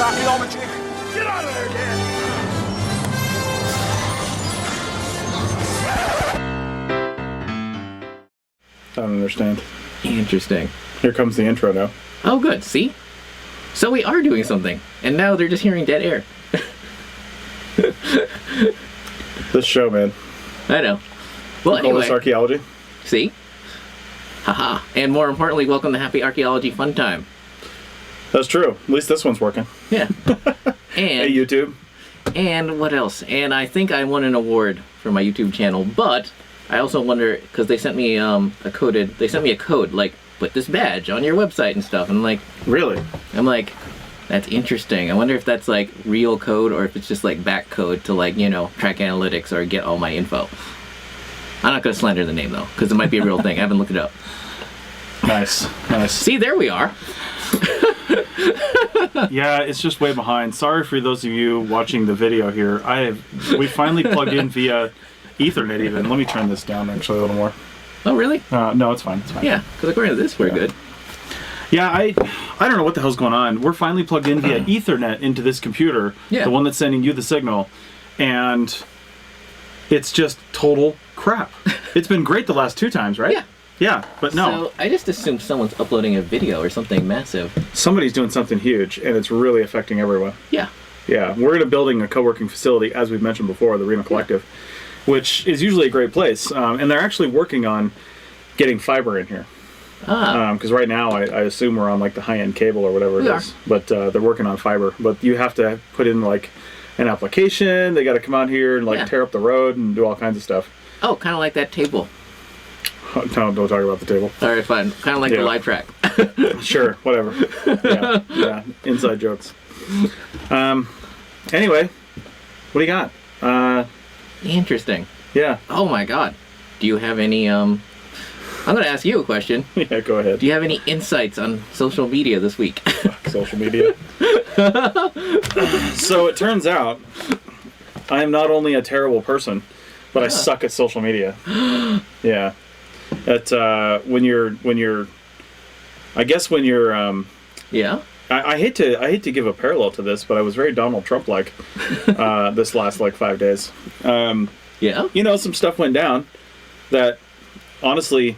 archaeology. Get out of there, Dan! I don't understand. Interesting. Here comes the intro now. Oh, good. See? So we are doing something. And now they're just hearing dead air. This show, man. I know. Well, Call this anyway. archaeology. See? Haha. And more importantly, welcome to Happy Archaeology Fun Time. That's true. At least this one's working. Yeah. Hey, And YouTube. and what else? And I think I won an award for my YouTube channel, but I also wonder, because they sent me a code, like, put this badge on your website and stuff. And Really? I'm like, that's interesting. I wonder if that's like real code or if it's just like back code to like, track analytics or get all my info. I'm not going to slander the name though, because it might be a real thing. I haven't looked it up. Nice. Nice. See, there we are. Yeah, it's just way behind. Sorry for those of you watching the video here. We finally plugged in via Ethernet even. Let me turn this down actually a little more. Oh, really? No, it's fine. It's fine. Yeah, because according to this, we're good. Yeah, I don't know what the hell's going on. We're finally plugged in via Ethernet into this computer, Yeah. the one that's sending you the signal, and it's just total crap. It's been great the last 2 times, right? Yeah. Yeah, but no. So I just assumed someone's uploading a video or something massive. Somebody's doing something huge, and it's really affecting everyone. Yeah. Yeah, we're in a building, a co-working facility, as we've mentioned before, the Reno Collective, which is usually a great place, and they're actually working on getting fiber in here. Because right now I assume we're on like the high-end cable or whatever it is, but they're working on fiber. But you have to put in like an application. They got to come out here and like tear up the road and do all kinds of stuff. Oh, kind of like that table. Don't talk about the table. All right, fine. Kind of like the live track. Sure, whatever. Yeah, inside jokes. Anyway, what do you got? Interesting. Yeah. Oh my God. Do you have any? I'm going to ask you a question. Yeah, go ahead. Do you have any insights on social media this week? Social media. So it turns out I am not only a terrible person, but I suck at social media. Yeah. When you're Yeah. I hate to give a parallel to this, but I was very Donald Trump-like this last 5 days. Yeah. Some stuff went down that honestly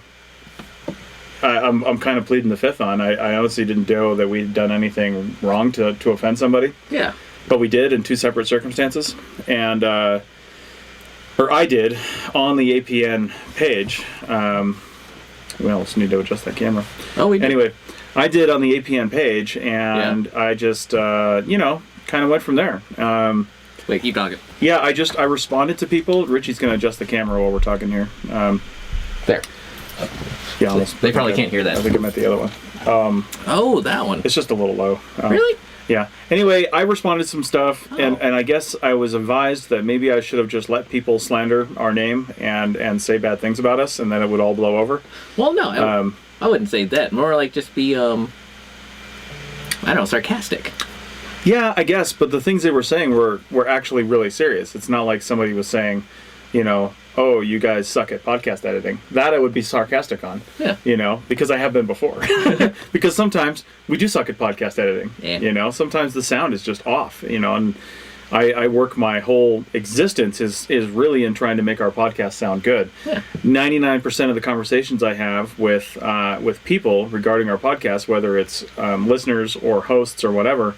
I'm kind of pleading the fifth on. I honestly didn't know that we'd done anything wrong to offend somebody. Yeah. But we did in 2 separate circumstances. And, or I did on the APN page. We also need to adjust that camera. Oh, we did. Anyway, I did on the APN page, and I just, kind of went from there. Wait, keep talking. Yeah, I responded to people. Richie's going to adjust the camera while we're talking here. There. Yeah, almost. They probably can't hear that. I think I meant the other one. Oh, that one. It's just a little low. Really? Yeah. Anyway, I responded to some stuff, and I guess I was advised that maybe I should have just let people slander our name and say bad things about us, and then it would all blow over. Well, no, I wouldn't say that. More like just be, I don't know, sarcastic. Yeah, I guess, but the things they were saying were actually really serious. It's not like somebody was saying, oh, you guys suck at podcast editing. That I would be sarcastic on. Yeah. Because I have been before. Because sometimes we do suck at podcast editing. Yeah. Sometimes the sound is just off, and I work my whole existence is really in trying to make our podcast sound good. Yeah. 99% of the conversations I have with people regarding our podcast, whether it's listeners or hosts or whatever,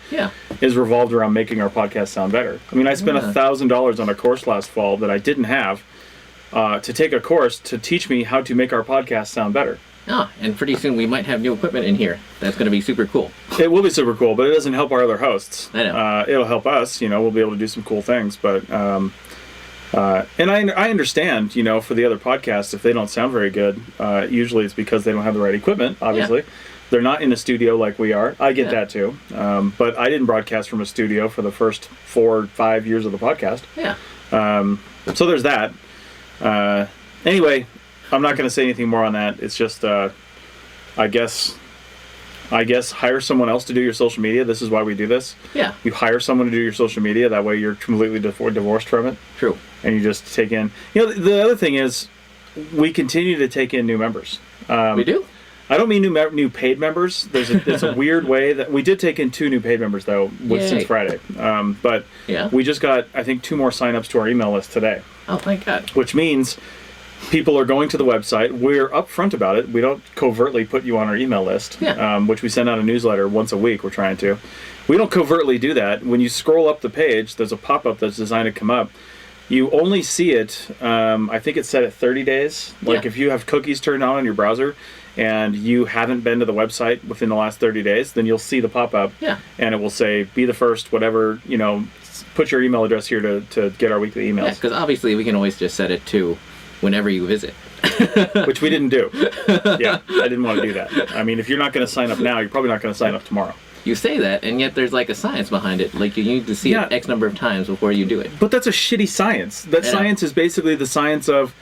is revolved around making our podcast sound better. I mean, I spent $1,000 on a course last fall that I didn't have to take a course to teach me how to make our podcast sound better. And pretty soon we might have new equipment in here. That's going to be super cool. It will be super cool, but it doesn't help our other hosts. I know. It'll help us. We'll be able to do some cool things. But and I understand. For the other podcasts, if they don't sound very good, usually it's because they don't have the right equipment. Obviously, they're not in a studio like we are. I get that too. But I didn't broadcast from a studio for the first 4 or 5 years of the podcast. Yeah. So there's that. Anyway. I'm not going to say anything more on that. It's just, I guess hire someone else to do your social media. This is why we do this. Yeah. You hire someone to do your social media. That way you're completely divorced from it. True. And you just take in... the other thing is we continue to take in new members. We do? I don't mean new paid members. It's a weird way that we did take in 2 new paid members though since Friday. But we just got, I think, 2 more signups to our email list today. Oh, thank God. Which means people are going to the website. We're upfront about it. We don't covertly put you on our email list, which we send out a newsletter once a week. We're trying to. We don't covertly do that. When you scroll up the page, there's a pop-up that's designed to come up. You only see it, I think it's set at 30 days. Like if you have cookies turned on your browser and you haven't been to the website within the last 30 days, then you'll see the pop-up and it will say, be the first, whatever, put your email address here to get our weekly emails. Yeah, because obviously we can always just set it to whenever you visit. Which we didn't do. I didn't want to do that. I mean, if you're not going to sign up now, you're probably not going to sign up tomorrow. You say that, and yet there's like a science behind it. Like you need to see it X number of times before you do it. But that's a shitty science. That science is basically the science of,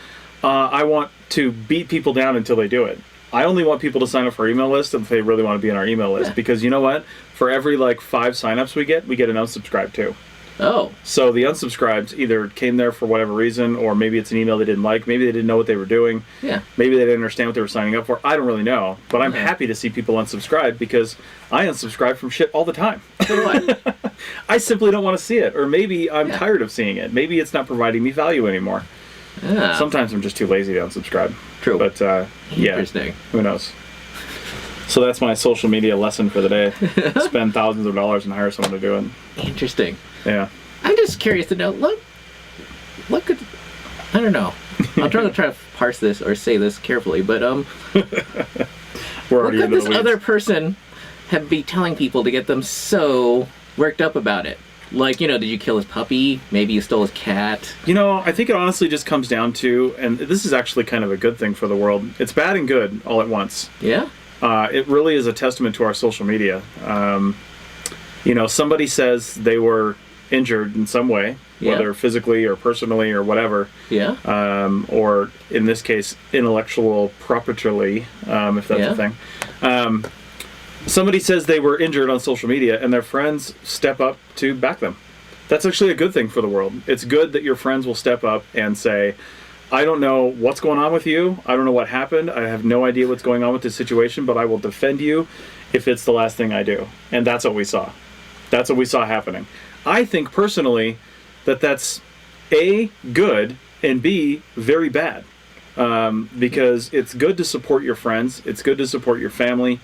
I want to beat people down until they do it. I only want people to sign up for our email list if they really want to be on our email list. Because you know what? For every 5 signups we get an unsubscribe too. Oh. So the unsubscribes either came there for whatever reason, or maybe it's an email they didn't like. Maybe they didn't know what they were doing. Yeah. Maybe they didn't understand what they were signing up for. I don't really know. But I'm happy to see people unsubscribe because I unsubscribe from shit all the time. So do I. I simply don't want to see it. Or maybe I'm tired of seeing it. Maybe it's not providing me value anymore. Yeah. Sometimes I'm just too lazy to unsubscribe. True. But Interesting. Who knows? So that's my social media lesson for the day. Spend thousands of dollars and hire someone to do it. Interesting. Yeah. I'm just curious to know, what could, I don't know. I'm trying to parse this or say this carefully, but We're what already could into this the weeds. other person be telling people to get them so worked up about it? Like, did you kill his puppy? Maybe you stole his cat? I think it honestly just comes down to, and this is actually kind of a good thing for the world. It's bad and good all at once. Yeah? It really is a testament to our social media. Somebody says they were injured in some way, whether physically or personally or whatever. Yeah. Or in this case, intellectual property, if that's a thing. Somebody says they were injured on social media and their friends step up to back them. That's actually a good thing for the world. It's good that your friends will step up and say, I don't know what's going on with you. I don't know what happened. I have no idea what's going on with this situation, but I will defend you if it's the last thing I do. And that's what we saw. That's what we saw happening. I think personally that that's A, good, and B, very bad. Because it's good to support your friends. It's good to support your family.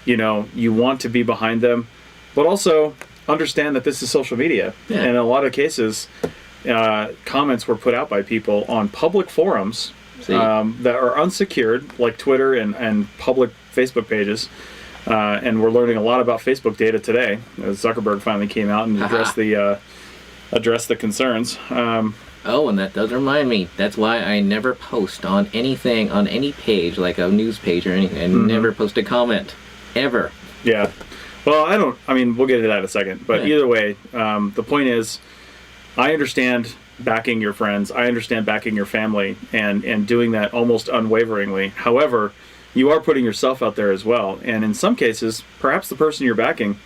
You want to be behind them. But also understand that this is social media. Yeah. And in a lot of cases, comments were put out by people on public forums that are unsecured, like Twitter and public Facebook pages. And we're learning a lot about Facebook data today. Zuckerberg finally came out and addressed the concerns. Oh, and that does remind me. That's why I never post on anything, on any page, like a news page or anything. I never post a comment. Ever. Yeah. Well, we'll get into that in a second. But either way, the point is, I understand backing your friends. I understand backing your family and doing that almost unwaveringly. However, you are putting yourself out there as well. And in some cases, perhaps the person you're backing,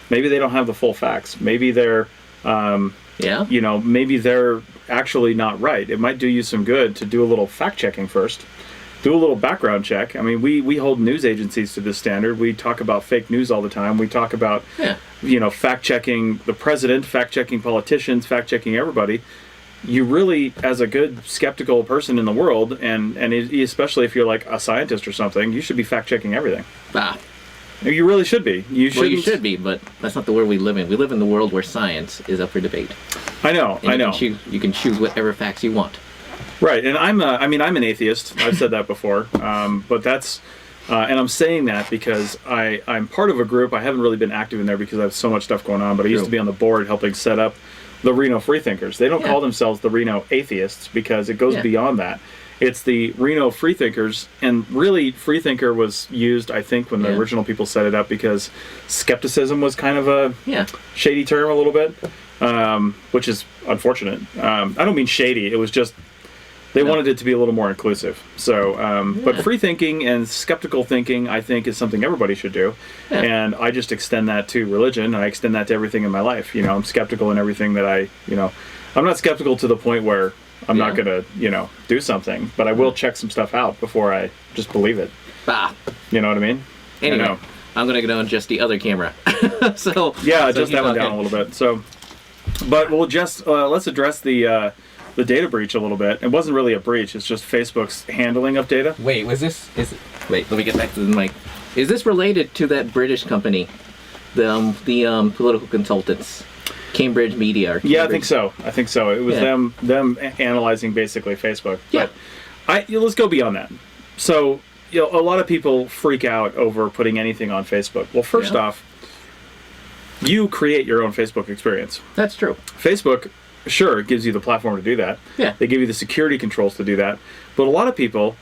maybe they don't have the full facts. Maybe they're, maybe they're actually not right. It might do you some good to do a little fact checking first. Do a little background check. I mean, we hold news agencies to this standard. We talk about fake news all the time. We talk about, fact checking the president, fact checking politicians, fact checking everybody. You really, as a good skeptical person in the world, and especially if you're like a scientist or something, you should be fact checking everything. You really should be. You should be, but that's not the world we live in. We live in the world where science is up for debate. I know. You can choose whatever facts you want. Right, and I'm an atheist. I've said that before, but that's, and I'm saying that because I'm part of a group. I haven't really been active in there because I have so much stuff going on. But I used to be on the board helping set up the Reno Freethinkers. They don't call themselves the Reno Atheists because it goes beyond that. It's the Reno Freethinkers, and really Freethinker was used, I think, when the original people set it up because skepticism was kind of a shady term a little bit, which is unfortunate. I don't mean shady. It was just they wanted it to be a little more inclusive. So, but free thinking and skeptical thinking, I think, is something everybody should do. Yeah. And I just extend that to religion. I extend that to everything in my life. I'm skeptical in everything that I'm not skeptical to the point where I'm not going to, do something, but I will check some stuff out before I just believe it. Ah. You know what I mean? Anyway, I know. I'm going to go and adjust the other camera. so Yeah, so adjust that one down a little bit. So, but we'll just let's address the data breach a little bit. It wasn't really a breach. It's just Facebook's handling of data. Wait, wait, let me get back to the mic. Is this related to that British company, the political consultants, Cambridge Media? Or Cambridge? Yeah, I think so. It was them analyzing basically Facebook. Yeah. But let's go beyond that. So, a lot of people freak out over putting anything on Facebook. Well, first off, you create your own Facebook experience. That's true. Facebook, sure, it gives you the platform to do that. Yeah. They give you the security controls to do that. But a lot of people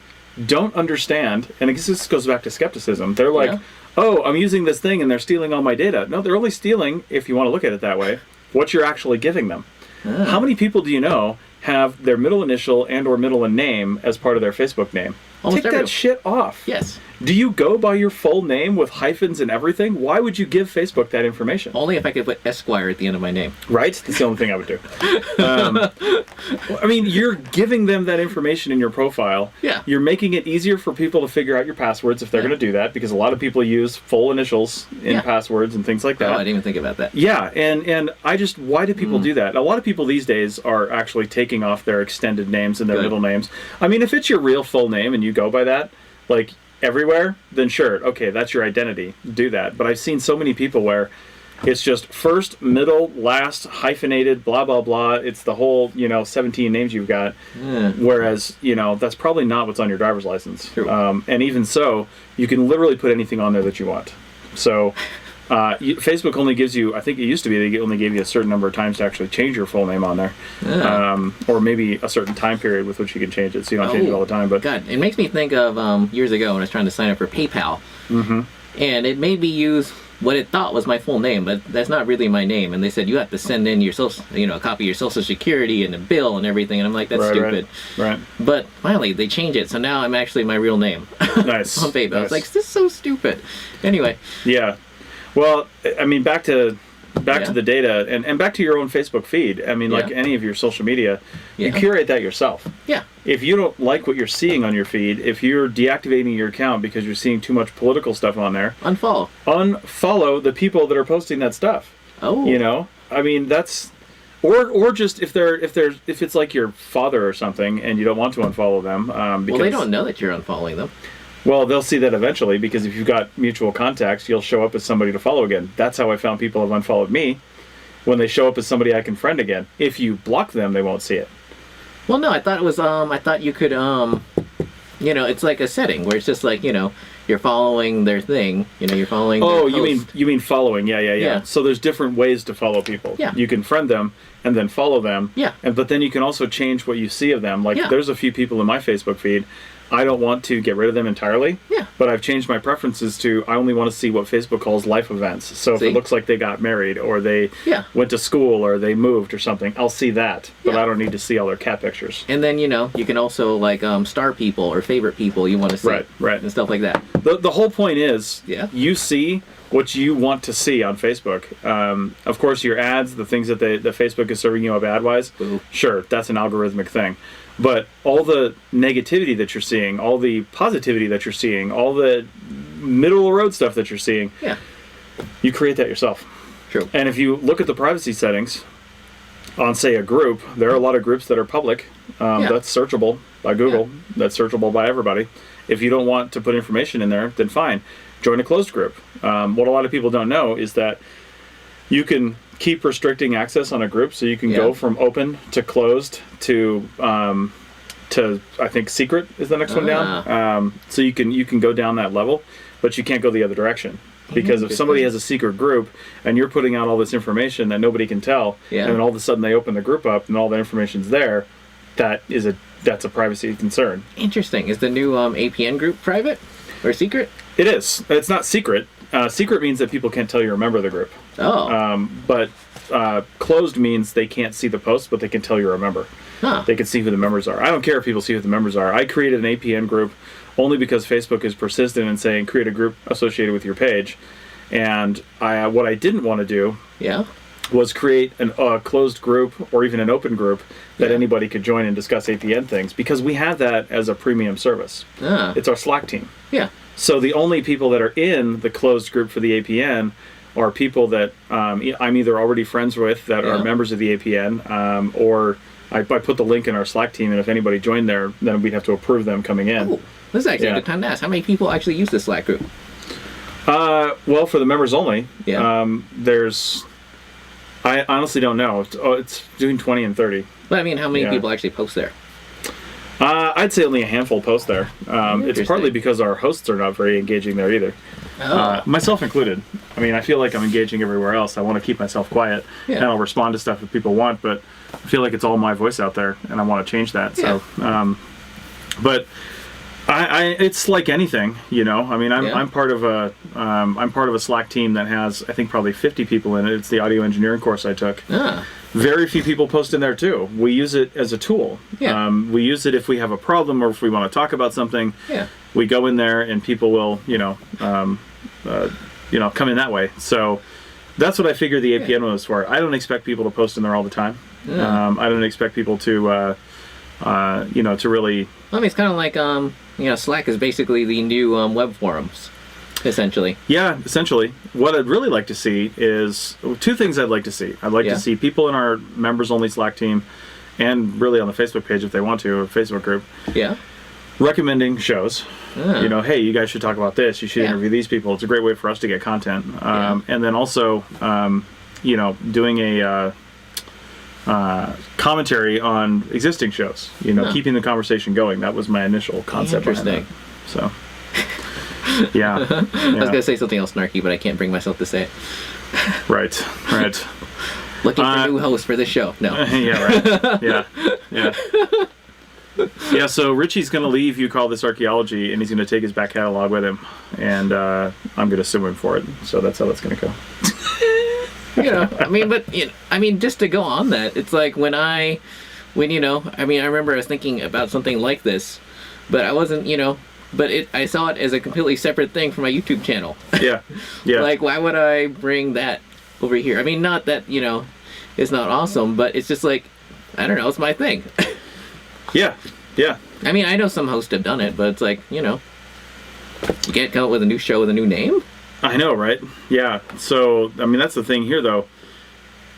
don't understand, and I guess this goes back to skepticism. They're like, oh, I'm using this thing and they're stealing all my data. No, they're only stealing, if you want to look at it that way, what you're actually giving them. How many people do you know have their middle initial and or middle and name as part of their Facebook name? Almost Take that shit off. Yes. Do you go by your full name with hyphens and everything? Why would you give Facebook that information? Only if I could put Esquire at the end of my name. Right? That's the only thing I would do. I mean, you're giving them that information in your profile. Yeah. You're making it easier for people to figure out your passwords if they're going to do that, because a lot of people use full initials in passwords and things like that. Oh, I didn't even think about that. Yeah, and why do people do that? A lot of people these days are actually taking off their extended names and their middle names. I mean, if it's your real full name and you go by that, like everywhere, then sure, okay, that's your identity. Do that. But I've seen so many people where it's just first, middle, last, hyphenated, blah, blah, blah. It's the whole, 17 names you've got. Whereas, that's probably not what's on your driver's license. True. And even so, you can literally put anything on there that you want. So Facebook only gives you, I think it used to be, they only gave you a certain number of times to actually change your full name on there. Or maybe a certain time period with which you can change it, so you don't change it all the time. But God, it makes me think of years ago when I was trying to sign up for PayPal. And it made me use what it thought was my full name, but that's not really my name. And they said, you have to send in your social, a copy of your social security and a bill and everything. And I'm like, that's stupid. Right. But finally, they changed it. So now I'm actually my real name. Nice. On PayPal. Nice. I was like, this is so stupid. Anyway. Yeah. Well, I mean, back to the data and back to your own Facebook feed. I mean, like any of your social media, you curate that yourself. Yeah. If you don't like what you're seeing on your feed, if you're deactivating your account because you're seeing too much political stuff on there, unfollow the people that are posting that stuff. Oh. I mean, that's or just if it's like your father or something and you don't want to unfollow them because well, they don't know that you're unfollowing them. Well, they'll see that eventually, because if you've got mutual contacts, you'll show up as somebody to follow again. That's how I found people have unfollowed me, when they show up as somebody I can friend again. If you block them, they won't see it. Well, no, I thought it was, I thought you could, it's like a setting where it's just like, you're following their thing, you're following their post. you mean following, yeah. So there's different ways to follow people. Yeah. You can friend them and then follow them. Yeah. But then you can also change what you see of them. Like, there's a few people in my Facebook feed, I don't want to get rid of them entirely. Yeah. But I've changed my preferences to, I only want to see what Facebook calls life events. So if it looks like they got married, or they went to school, or they moved or something, I'll see that. But I don't need to see all their cat pictures. And then, you can also like star people or favorite people you want to see. Right. And stuff like that. The whole point is, you see what you want to see on Facebook. Of course, your ads, the things that Facebook is serving you up ad-wise, sure, that's an algorithmic thing. But all the negativity that you're seeing, all the positivity that you're seeing, all the middle of the road stuff that you're seeing, you create that yourself. True. And if you look at the privacy settings on, say, a group, there are a lot of groups that are public. That's searchable by Google. That's searchable by everybody. If you don't want to put information in there, then fine. Join a closed group. What a lot of people don't know is that you can keep restricting access on a group, so you can go from open to closed to I think secret is the next one down. So you can go down that level, but you can't go the other direction, because if somebody has a secret group and you're putting out all this information that nobody can tell, and then all of a sudden they open the group up and all the information's there, that's a privacy concern. Interesting. Is the new APN group private or secret? It is. It's not secret. Secret means that people can't tell you're a member of the group. But closed means they can't see the posts, but they can tell you're a member. They can see who the members are. I don't care if people see who the members are. I created an APN group only because Facebook is persistent in saying create a group associated with your page. And what I didn't want to do was create a closed group or even an open group that anybody could join and discuss APN things, because we have that as a premium service. It's our Slack team. Yeah. So the only people that are in the closed group for the APN are people that I'm either already friends with that are members of the APN, or I put the link in our Slack team, and if anybody joined there, then we'd have to approve them coming in. Oh, this is actually a good time to ask. How many people actually use the Slack group? Well, for the members only, Yeah. I honestly don't know. It's between 20 and 30. But I mean, how many Yeah. people actually post there? I'd say only a handful post there. It's partly because our hosts are not very engaging there either. Myself included. I mean, I feel like I'm engaging everywhere else. I want to keep myself quiet, and I'll respond to stuff if people want, but I feel like it's all my voice out there, and I want to change that. Yeah. So, but it's like anything, you know. I mean, I'm part of a Slack team that has, I think, probably 50 people in it. It's the audio engineering course I took. Very few people post in there too. We use it as a tool. Yeah. We use it if we have a problem or if we want to talk about something. Yeah. We go in there and people will, come in that way. So that's what I figure the APN was for. I don't expect people to post in there all the time. I don't expect people to, to really. I mean, it's kind of like Slack is basically the new web forums, essentially. Yeah, essentially. What I'd really like to see is two things I'd like to see. I'd like to see people in our members-only Slack team, and really on the Facebook page if they want to, or Facebook group. Yeah. Recommending shows. Hey, you guys should talk about this. You should interview these people. It's a great way for us to get content. And then also, doing a commentary on existing shows. Keeping the conversation going. That was my initial concept. Interesting. So. Yeah. I was gonna say something else snarky, but I can't bring myself to say it. Right. Looking for a new host for this show. No. Yeah. Right. Yeah. Yeah. So Richie's gonna leave You Call This Archaeology, and he's gonna take his back catalog with him, and I'm gonna sue him for it. So that's how that's gonna go. Just to go on that, it's like I remember I was thinking about something like this, but I wasn't, but I saw it as a completely separate thing from my YouTube channel. Yeah. Like, why would I bring that over here? I mean, not that, it's not awesome, but it's just like, I don't know, it's my thing. Yeah. I mean, I know some hosts have done it, but it's like, you can't come up with a new show with a new name? I know, right? Yeah. So, I mean, that's the thing here, though.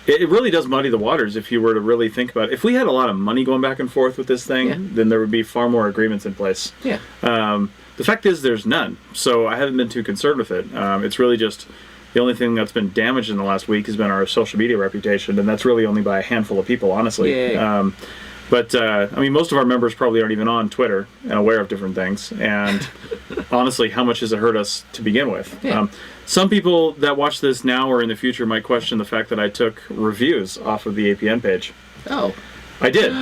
It really does muddy the waters if you were to really think about it. If we had a lot of money going back and forth with this thing, then there would be far more agreements in place. Yeah. The fact is there's none, so I haven't been too concerned with it. It's really just the only thing that's been damaged in the last week has been our social media reputation, and that's really only by a handful of people, honestly. Yeah. But most of our members probably aren't even on Twitter and aware of different things. And honestly, how much has it hurt us to begin with? Yeah. Some people that watch this now or in the future might question the fact that I took reviews off of the APN page. Oh. I did.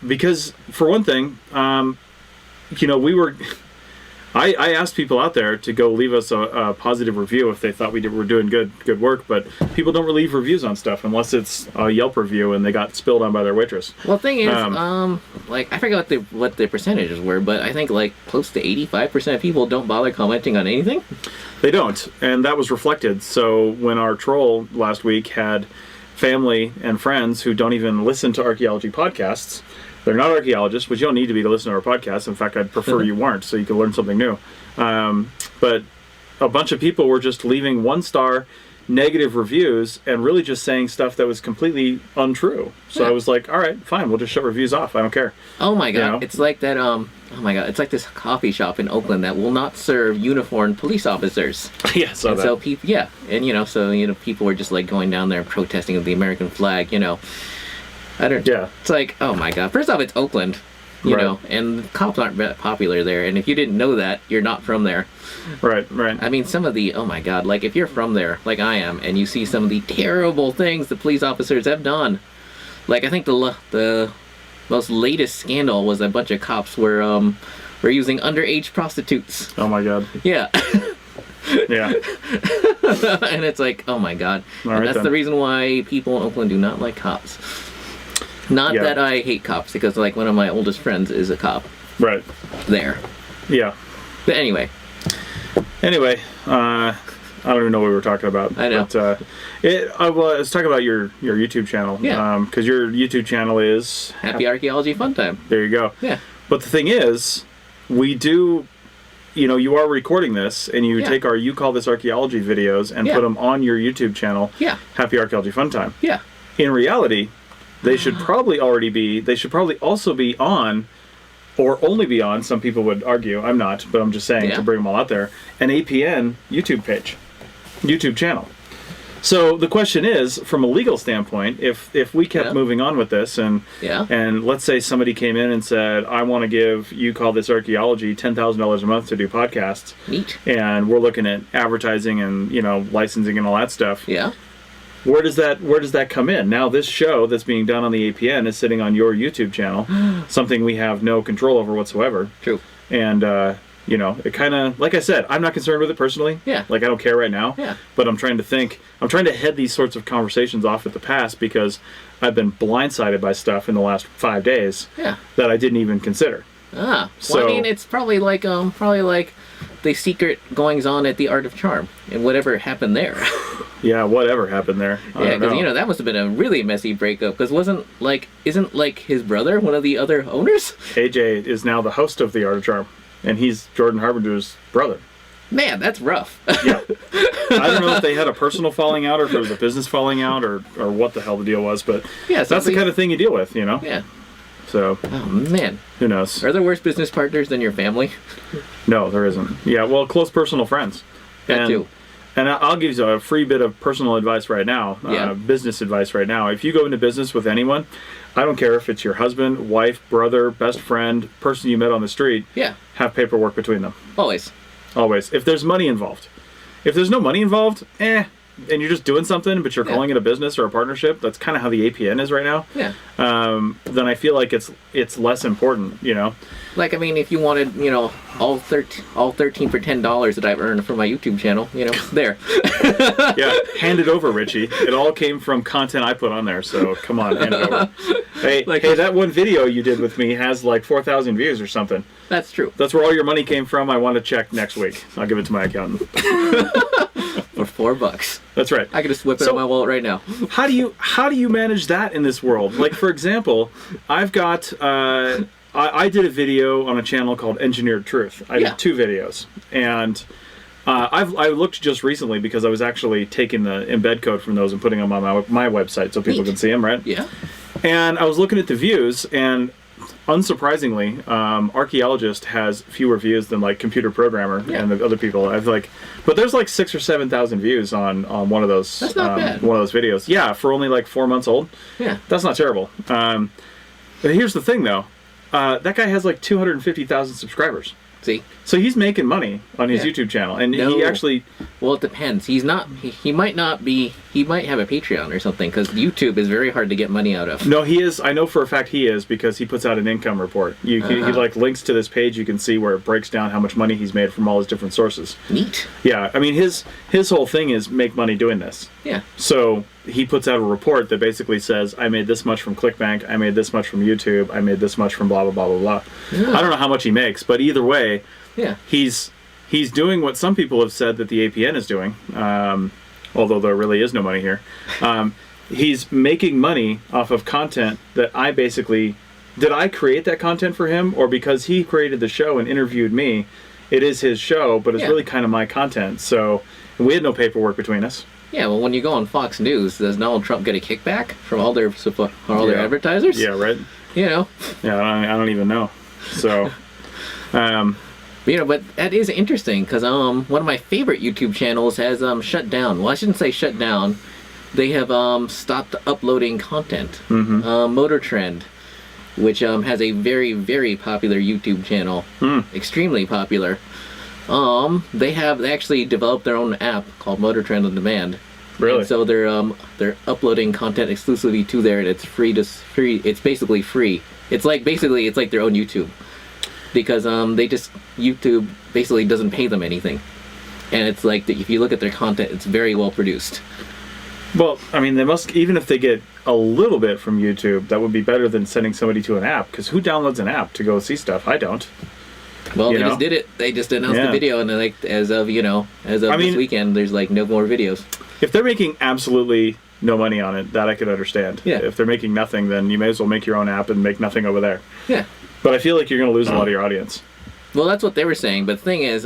Because, for one thing, we were... I asked people out there to go leave us a positive review if they thought were doing good work, but people don't leave reviews on stuff unless it's a Yelp review and they got spilled on by their waitress. Well, the thing is, I forgot what the percentages were, but I think close to 85% of people don't bother commenting on anything. They don't, and that was reflected. So when our troll last week had family and friends who don't even listen to archaeology podcasts. They're not archaeologists, which you don't need to be to listen to our podcast. In fact, I'd prefer you weren't, so you could learn something new. But a bunch of people were just leaving 1-star negative reviews and really just saying stuff that was completely untrue. So I was like, all right, fine, we'll just shut reviews off. I don't care. Oh my God. It's like that, it's like this coffee shop in Oakland that will not serve uniformed police officers. Yeah, so that. So people, people were just going down there and protesting with the American flag, I don't. Yeah. It's like, oh my God. First off, it's Oakland, you know, and cops aren't that popular there. And if you didn't know that, you're not from there. Right. I mean, some of the, oh my God, if you're from there, like I am, and you see some of the terrible things the police officers have done. I think the most latest scandal was a bunch of cops were using underage prostitutes. Oh my God. Yeah. Yeah. And it's like, oh my God. And that's the reason why people in Oakland do not like cops. Not that I hate cops, because one of my oldest friends is a cop. Right. There. Yeah. But anyway, I don't even know what we were talking about. I know. But let's talk about your YouTube channel. Yeah. Because your YouTube channel is Happy Archaeology Fun Time. There you go. Yeah. But the thing is, we do you are recording this, and you take our You Call This Archaeology videos and put them on your YouTube channel, Happy Archaeology Fun Time. Yeah. In reality, they should probably also be on, or only be on, some people would argue, I'm not, but I'm just saying to bring them all out there, an APN YouTube channel. So the question is, from a legal standpoint, if we kept moving on with this, and let's say somebody came in and said, I want to give You Call This Archaeology $10,000 a month to do podcasts. Neat. And we're looking at advertising and licensing and all that stuff. Yeah. Where does that come in? Now this show that's being done on the APN is sitting on your YouTube channel, something we have no control over whatsoever. True. And it kind of, like I said, I'm not concerned with it personally. Yeah. Like I don't care right now. Yeah. But I'm trying to head these sorts of conversations off at the pass because I've been blindsided by stuff in the last 5 days that I didn't even consider. Well, I mean, it's probably like the secret goings on at the Art of Charm and whatever happened there. Yeah, whatever happened there. Yeah, because that must have been a really messy breakup. Because isn't his brother one of the other owners? AJ is now the host of the Art of Charm, and he's Jordan Harbinger's brother. Man, that's rough. Yeah, I don't know if they had a personal falling out or if it was a business falling out or what the hell the deal was, but that's the kind of thing you deal with, Yeah. So, oh man, who knows? Are there worse business partners than your family? No, there isn't. Yeah, well, close personal friends. That too. And I'll give you a free bit of personal advice right now, business advice right now. If you go into business with anyone, I don't care if it's your husband, wife, brother, best friend, person you met on the street, have paperwork between them. Always. Always. If there's money involved. If there's no money involved, and you're just doing something, but you're calling it a business or a partnership, that's kind of how the APN is right now. Yeah. Then I feel like it's less important, Like, I mean, if you wanted, all 13 for $10 that I've earned from my YouTube channel, there. Yeah, hand it over, Richie. It all came from content I put on there, so come on, hand it over. Hey, that one video you did with me has like 4,000 views or something. That's true. That's where all your money came from. I want to check next week. I'll give it to my accountant. For $4. That's right. I could just whip it on my wallet right now. How do you manage that in this world? Like, for example, I've got I did a video on a channel called Engineered Truth. I did 2 videos, and I looked just recently because I was actually taking the embed code from those and putting them on my website so people can see them, right? Yeah. And I was looking at the views, and unsurprisingly, Archaeologist has fewer views than like Computer Programmer and the other people. But there's like 6,000 or 7,000 views on one of those. That's not bad. One of those videos. Yeah, for only like 4 months old. Yeah, that's not terrible. But here's the thing, though. That guy has like 250,000 subscribers. See? So he's making money on his YouTube channel, and he actually... Well, it depends. He might not be... He might have a Patreon or something, because YouTube is very hard to get money out of. No, he is. I know for a fact he is, because he puts out an income report. He like links to this page. You can see where it breaks down how much money he's made from all his different sources. Neat. Yeah, I mean, his whole thing is make money doing this. Yeah. So he puts out a report that basically says, I made this much from ClickBank, I made this much from YouTube, I made this much from blah, blah, blah, blah, blah. Yeah. I don't know how much he makes, but either way... Yeah, he's doing what some people have said that the APN is doing, although there really is no money here. He's making money off of content that I basically... Did I create that content for him, or because he created the show and interviewed me, it is his show, but it's really kind of my content. So we had no paperwork between us. Yeah, well, when you go on Fox News, does Donald Trump get a kickback from all their their advertisers? Yeah, right. Yeah, I don't even know. So... but that is interesting because one of my favorite YouTube channels has shut down. Well, I shouldn't say shut down. They have stopped uploading content. Mm-hmm. Motor Trend, which has a very, very popular YouTube channel, extremely popular. They actually developed their own app called Motor Trend on Demand. Really? And so they're uploading content exclusively to there, and it's free. It's basically free. It's like their own YouTube. Because YouTube basically doesn't pay them anything, and it's like if you look at their content, it's very well produced. Well, I mean, they must, even if they get a little bit from YouTube, that would be better than sending somebody to an app. Because who downloads an app to go see stuff? I don't. Well, just did it. They just announced the video, and as of this weekend, there's like no more videos. If they're making absolutely no money on it, that I could understand. Yeah. If they're making nothing, then you may as well make your own app and make nothing over there. Yeah. But I feel like you're going to lose a lot of your audience. Well, that's what they were saying, but the thing is,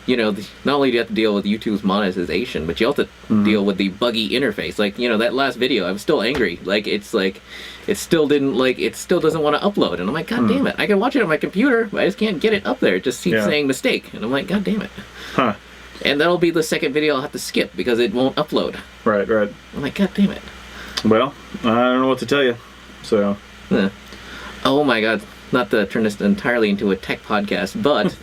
you know, not only do you have to deal with YouTube's monetization, but you also deal with the buggy interface. Like, you know, that last video, I was still angry. Like, it still doesn't want to upload. And I'm like, God damn it. I can watch it on my computer, but I just can't get it up there. It just keeps saying mistake. And I'm like, God damn it. Huh. And that'll be the second video I'll have to skip because it won't upload. Right. I'm like, God damn it. Well, I don't know what to tell you. So. Oh my God. Not to turn this entirely into a tech podcast, but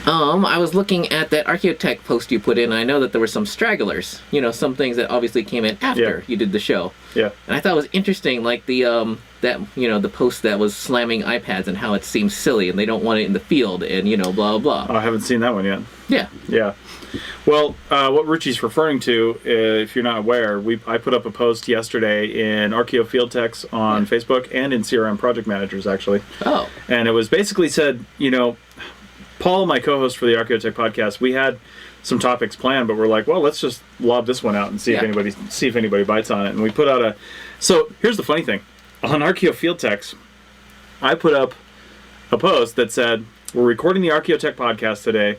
I was looking at that Archaeotech post you put in, and I know that there were some stragglers. You know, some things that obviously came in after you did the show. Yeah. And I thought it was interesting, like the the post that was slamming iPads and how it seems silly and they don't want it in the field and, you know, blah, blah, blah. I haven't seen that one yet. Yeah. Yeah. Well, what Ruchi's referring to, if you're not aware, I put up a post yesterday in Archeo Field Techs on Facebook and in CRM Project Managers, actually. Oh. And it was basically said, you know, Paul, my co-host for the Archaeotech podcast, we had some topics planned, but we're like, well, let's just lob this one out and see if anybody bites on it. And we put out So here's the funny thing: on Archeo Field Techs, I put up a post that said, "We're recording the Archaeotech podcast today.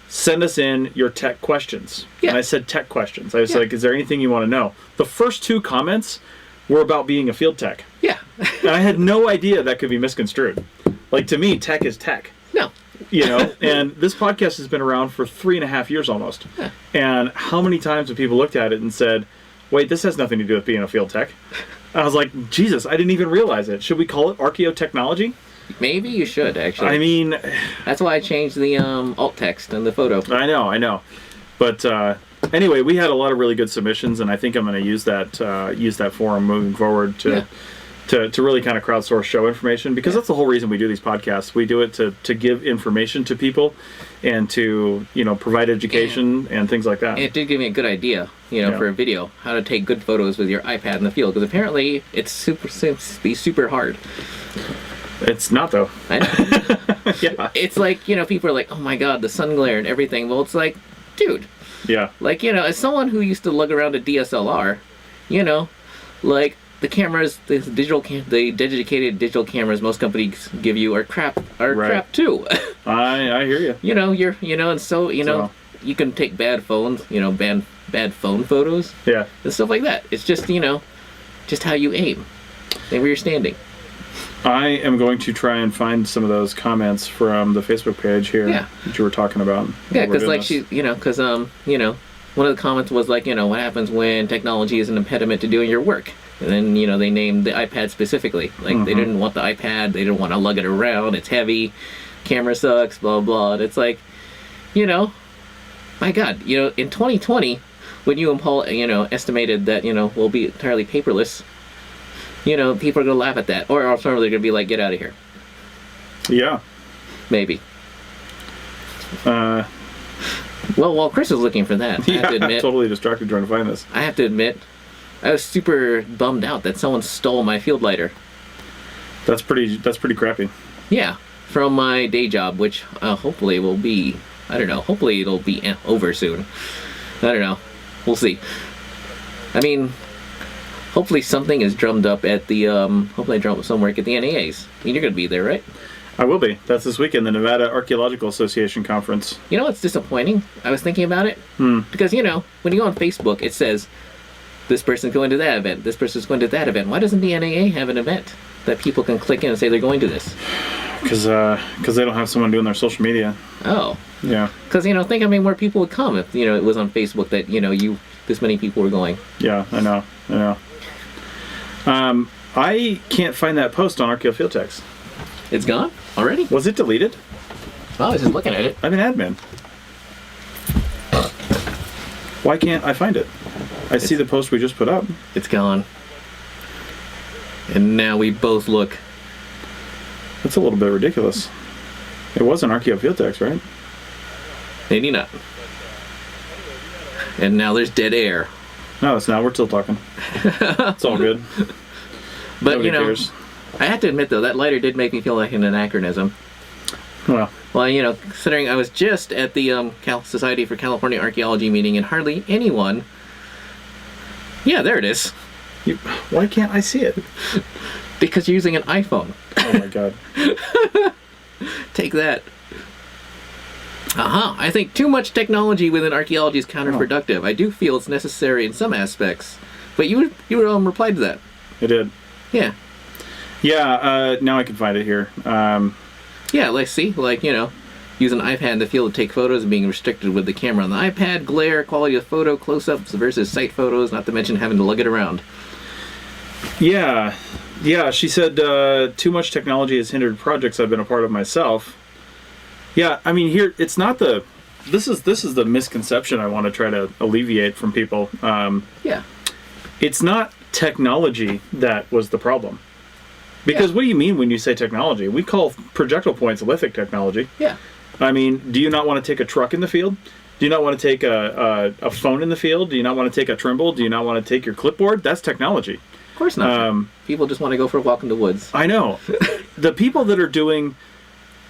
Send us in your tech questions." Yeah. And I said tech questions. I was like, "Is there anything you want to know?" The first two comments were about being a field tech. Yeah. And I had no idea that could be misconstrued. Like, to me, tech is tech. No. You know, and this podcast has been around for 3.5 years almost. Yeah. And how many times have people looked at it and said, wait, this has nothing to do with being a field tech? I was like, Jesus, I didn't even realize it. Should we call it archaeotechnology? Maybe you should, actually. I mean... That's why I changed the alt text in the photo. I know. But anyway, we had a lot of really good submissions, and I think I'm going to use that forum moving forward to really kind of crowdsource show information, because that's the whole reason we do these podcasts. We do it to give information to people and to, you know, provide education and things like that. It did give me a good idea, you know, for a video, how to take good photos with your iPad in the field, because apparently it seems to be super hard. It's not, though. I know. Yeah. It's like, you know, people are like, oh my God, the sun glare and everything. Well, it's like, dude. Yeah. Like, you know, as someone who used to lug around a DSLR, you know, like, the cameras, the dedicated digital cameras most companies give you are crap too. I hear you. You know, and so, you know, you can take bad phones, you know, bad phone photos. Yeah. And stuff like that. It's just, you know, just how you aim and where you're standing. I am going to try and find some of those comments from the Facebook page here that you were talking about. Yeah, because like you know, one of the comments was like, you know, what happens when technology is an impediment to doing your work? And then, you know, they named the iPad specifically. Like, they didn't want the iPad. They didn't want to lug it around. It's heavy. Camera sucks, blah, blah. And it's like, you know, my God, you know, in 2020, when you and Paul, you know, estimated that, you know, we'll be entirely paperless, you know, people are going to laugh at that. Or alternatively, they're going to be like, get out of here. Yeah. Maybe. Well, while Chris was looking for that, I have to admit, I'm totally distracted trying to find this. I have to admit, I was super bummed out that someone stole my field lighter. That's pretty crappy. Yeah, from my day job, which hopefully will be, I don't know, hopefully it'll be over soon. I don't know. We'll see. I mean, hopefully something is drummed up at the, hopefully I drum up some work at the NAAs. I mean, you're going to be there, right? I will be. That's this weekend, the Nevada Archaeological Association Conference. You know what's disappointing? I was thinking about it. Because, you know, when you go on Facebook, it says, this person's going to that event, this person's going to that event. Why doesn't the NAA have an event that people can click in and say they're going to this? Because they don't have someone doing their social media. Oh. Yeah. Because, you know, think how many more people would come if, you know, it was on Facebook that, you know, this many people were going. Yeah, I know. I can't find that post on Archeo Field Techs. It's gone already? Was it deleted? Oh, I was just looking at it. I'm an admin. Why can't I find it? I see the post we just put up. It's gone. And now we both look. That's a little bit ridiculous. It was an Archeo Field Techs, right? Maybe not. And now there's dead air. No, it's not. We're still talking. It's all good. But, Nobody you know, cares. I have to admit, though, that lighter did make me feel like an anachronism. Well, you know, considering I was just at the Society for California Archaeology meeting and hardly anyone... Yeah, there it is. Why can't I see it? Because you're using an iPhone. Oh, my God. Take that. I think too much technology within archaeology is counterproductive. I do feel it's necessary in some aspects. But you replied to that. I did. Yeah. Yeah, now I can find it here. Yeah, like, see? Like, use an iPad in the field to take photos and being restricted with the camera on the iPad, glare, quality of photo, close-ups versus sight photos, not to mention having to lug it around. Yeah, she said too much technology has hindered projects I've been a part of myself. Yeah, I mean, here, it's not the... This is the misconception I want to try to alleviate from people. Yeah. It's not technology that was the problem. Because what do you mean when you say technology? We call projectile points lithic technology. Yeah. I mean, do you not want to take a truck in the field? Do you not want to take a phone in the field? Do you not want to take a Trimble? Do you not want to take your clipboard? That's technology. Of course not. People just want to go for a walk in the woods. I know. The people that are doing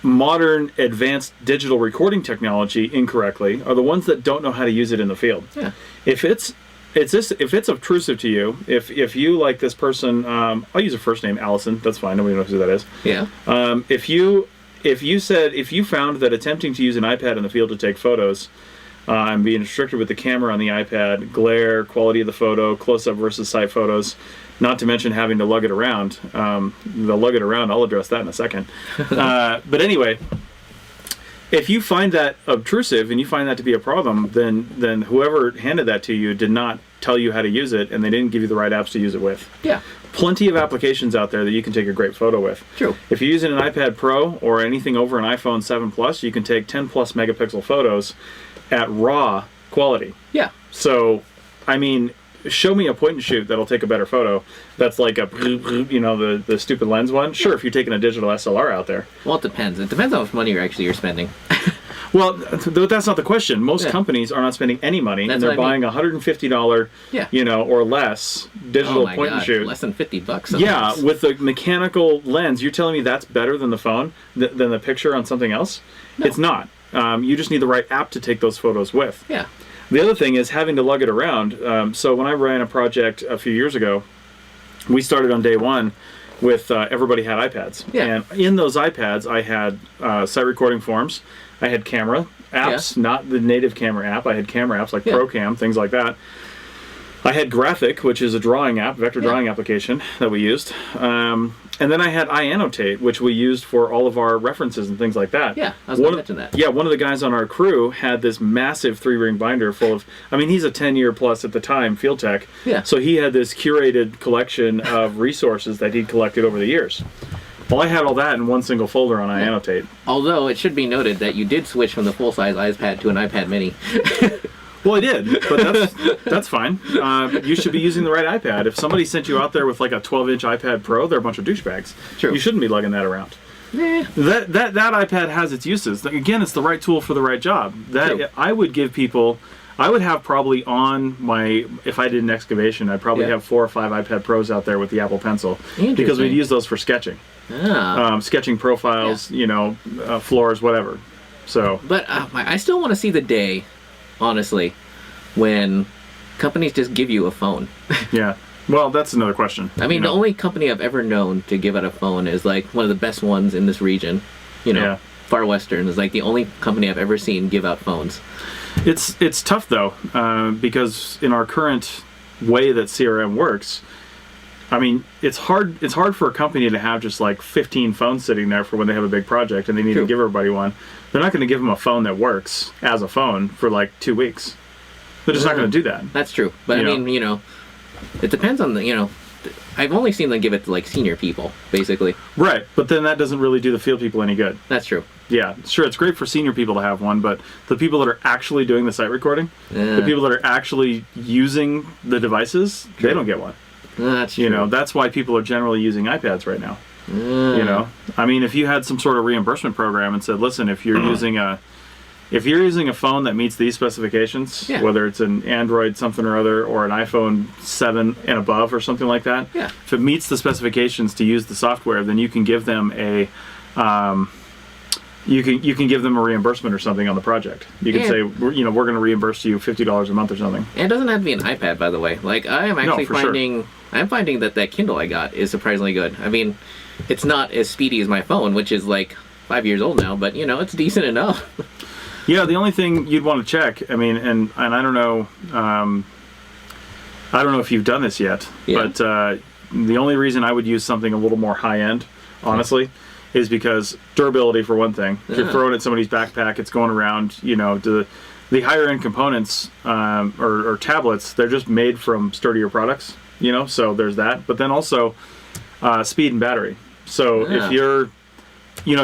modern advanced digital recording technology incorrectly are the ones that don't know how to use it in the field. Yeah. If it's obtrusive to you, if you like this person, I'll use a first name, Allison. That's fine. Nobody knows who that is. Yeah. If you found that attempting to use an iPad in the field to take photos, and being restricted with the camera on the iPad, glare, quality of the photo, close-up versus sight photos, not to mention having to lug it around. The lug it around, I'll address that in a second. But anyway, if you find that obtrusive and you find that to be a problem, then whoever handed that to you did not tell you how to use it, and they didn't give you the right apps to use it with. Yeah. Plenty of applications out there that you can take a great photo with. True. If you're using an iPad Pro or anything over an iPhone 7 Plus, you can take 10 plus megapixel photos at raw quality. Yeah. So, I mean, show me a point and shoot that'll take a better photo. That's like the stupid lens one. Sure, if you're taking a digital SLR out there. Well, it depends. It depends how much money you're spending. Well, that's not the question. Most companies are not spending any money, and they're buying $150, or less digital point and shoot. Less than $50 sometimes. Yeah, with the mechanical lens. You're telling me that's better than the phone, than the picture on something else? No. It's not. You just need the right app to take those photos with. Yeah. The other thing is having to lug it around. So when I ran a project a few years ago, we started on day one with everybody had iPads. Yeah. And in those iPads, I had site recording forms. I had camera apps, not the native camera app. I had camera apps like ProCam, things like that. I had Graphic, which is a drawing app, vector drawing application that we used. And then I had iAnnotate, which we used for all of our references and things like that. Yeah, I was going to mention that. Yeah, one of the guys on our crew had this massive 3-ring binder full of, he's a 10-year plus at the time field tech. Yeah. So he had this curated collection of resources that he'd collected over the years. Well, I had all that in one single folder on iAnnotate. Although it should be noted that you did switch from the full-size iPad to an iPad mini. Well, I did, but that's fine. You should be using the right iPad. If somebody sent you out there with like a 12-inch iPad Pro, they're a bunch of douchebags. True. You shouldn't be lugging that around. That iPad has its uses. Again, it's the right tool for the right job. True. I would give people. I would have probably on my, if I did an excavation, I'd probably have 4 or 5 iPad Pros out there with the Apple Pencil, because we'd use those for sketching. Sketching profiles, floors, whatever. So. But I still want to see the day, honestly, when companies just give you a phone. Yeah. Well, that's another question. I mean, the only company I've ever known to give out a phone is like one of the best ones in this region. Far Western is like the only company I've ever seen give out phones. It's tough though, because in our current way that CRM works, it's hard for a company to have just like 15 phones sitting there for when they have a big project and they need to give everybody one. They're not going to give them a phone that works as a phone for like 2 weeks. They're just not going to do that. That's true. But it depends on the, I've only seen them give it to like senior people, basically. Right, but then that doesn't really do the field people any good. That's true. Yeah, sure, it's great for senior people to have one, but the people that are actually doing the site recording, the people that are actually using the devices, they don't get one. That's true. That's why people are generally using iPads right now. If you had some sort of reimbursement program and said, listen, if you're using a phone that meets these specifications, whether it's an Android something or other or an iPhone 7 and above or something like that, if it meets the specifications to use the software, then you can give them a you can give them a reimbursement or something on the project. You can say, we're going to reimburse you $50 a month or something. And it doesn't have to be an iPad, by the way. Like I am actually I'm finding that Kindle I got is surprisingly good. It's not as speedy as my phone, which is like 5 years old now, but it's decent enough. Yeah, the only thing you'd want to check, I mean, and I don't know, if you've done this yet, but the only reason I would use something a little more high-end, honestly, is because durability, for one thing. If you're throwing it in somebody's backpack, it's going around, the higher-end components or tablets, they're just made from sturdier products, so there's that. But then also speed and battery. So if you're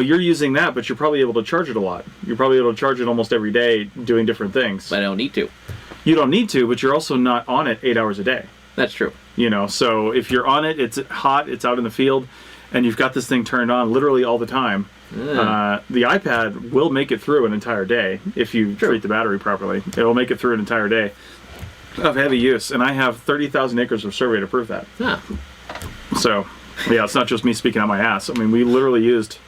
using that, but you're probably able to charge it a lot. You're probably able to charge it almost every day doing different things. But I don't need to. You don't need to, but you're also not on it 8 hours a day. That's true. So if you're on it, it's hot, it's out in the field, and you've got this thing turned on literally all the time. The iPad will make it through an entire day if you treat the battery properly. It will make it through an entire day of heavy use, and I have 30,000 acres of survey to prove that. So, yeah, it's not just me speaking out my ass. I mean, we literally used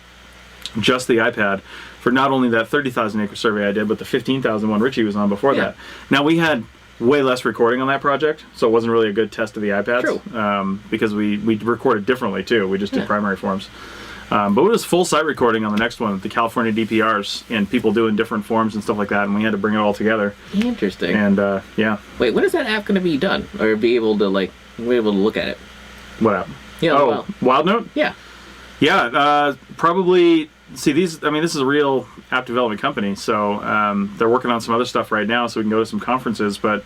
just the iPad for not only that 30,000 acre survey I did, but the 15,000 one Richie was on before that. Now, we had way less recording on that project, so it wasn't really a good test of the iPads. Because we recorded differently, too. We just did primary forms. But it was full site recording on the next one with the California DPRs and people doing different forms and stuff like that, and we had to bring it all together. Interesting. And, Wait, when is that app going to be done? Or be able to, look at it? What app? Yeah, WildNote? Yeah. Yeah, probably... See, this is a real app development company, so they're working on some other stuff right now, so we can go to some conferences, but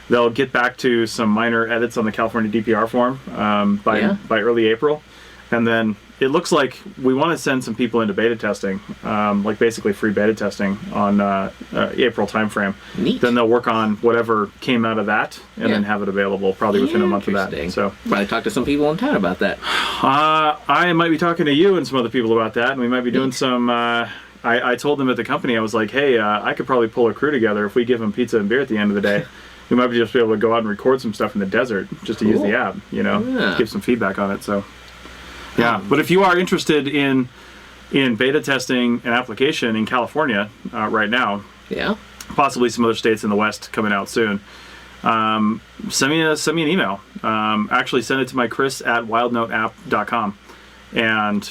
they'll get back to some minor edits on the California DPR form by early April. And then it looks like we want to send some people into beta testing, like basically free beta testing on April timeframe. Neat. Then they'll work on whatever came out of that and then have it available probably within a month of that. So probably talk to some people in town about that. I might be talking to you and some other people about that, and we might be doing some... I told them at the company, I was like, hey, I could probably pull a crew together if we give them pizza and beer at the end of the day. We might just be able to go out and record some stuff in the desert just to use the app, give some feedback on it. So, yeah. But if you are interested in beta testing an application in California right now, possibly some other states in the West coming out soon, send me an email. Actually, send it to my chris@wildnoteapp.com. And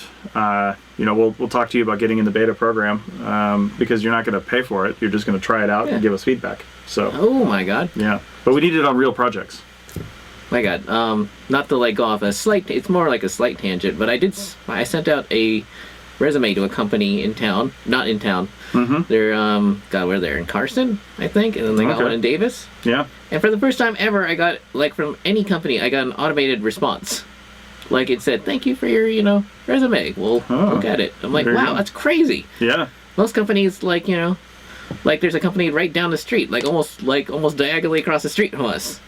we'll talk to you about getting in the beta program because you're not going to pay for it. You're just going to try it out and give us feedback. So. Oh my God. Yeah, but we need it on real projects. My God. Not to go off a slight. It's more like a slight tangent, but I sent out a resume to a company in town. Not in town. Mm-hmm. They're they're in Carson, I think, and then they got one in Davis. Yeah. And for the first time ever, I got from any company, I got an automated response. It said, thank you for your, resume. We'll look at it. I'm like, wow, that's crazy. Yeah. Most companies, there's a company right down the street, almost diagonally across the street from us.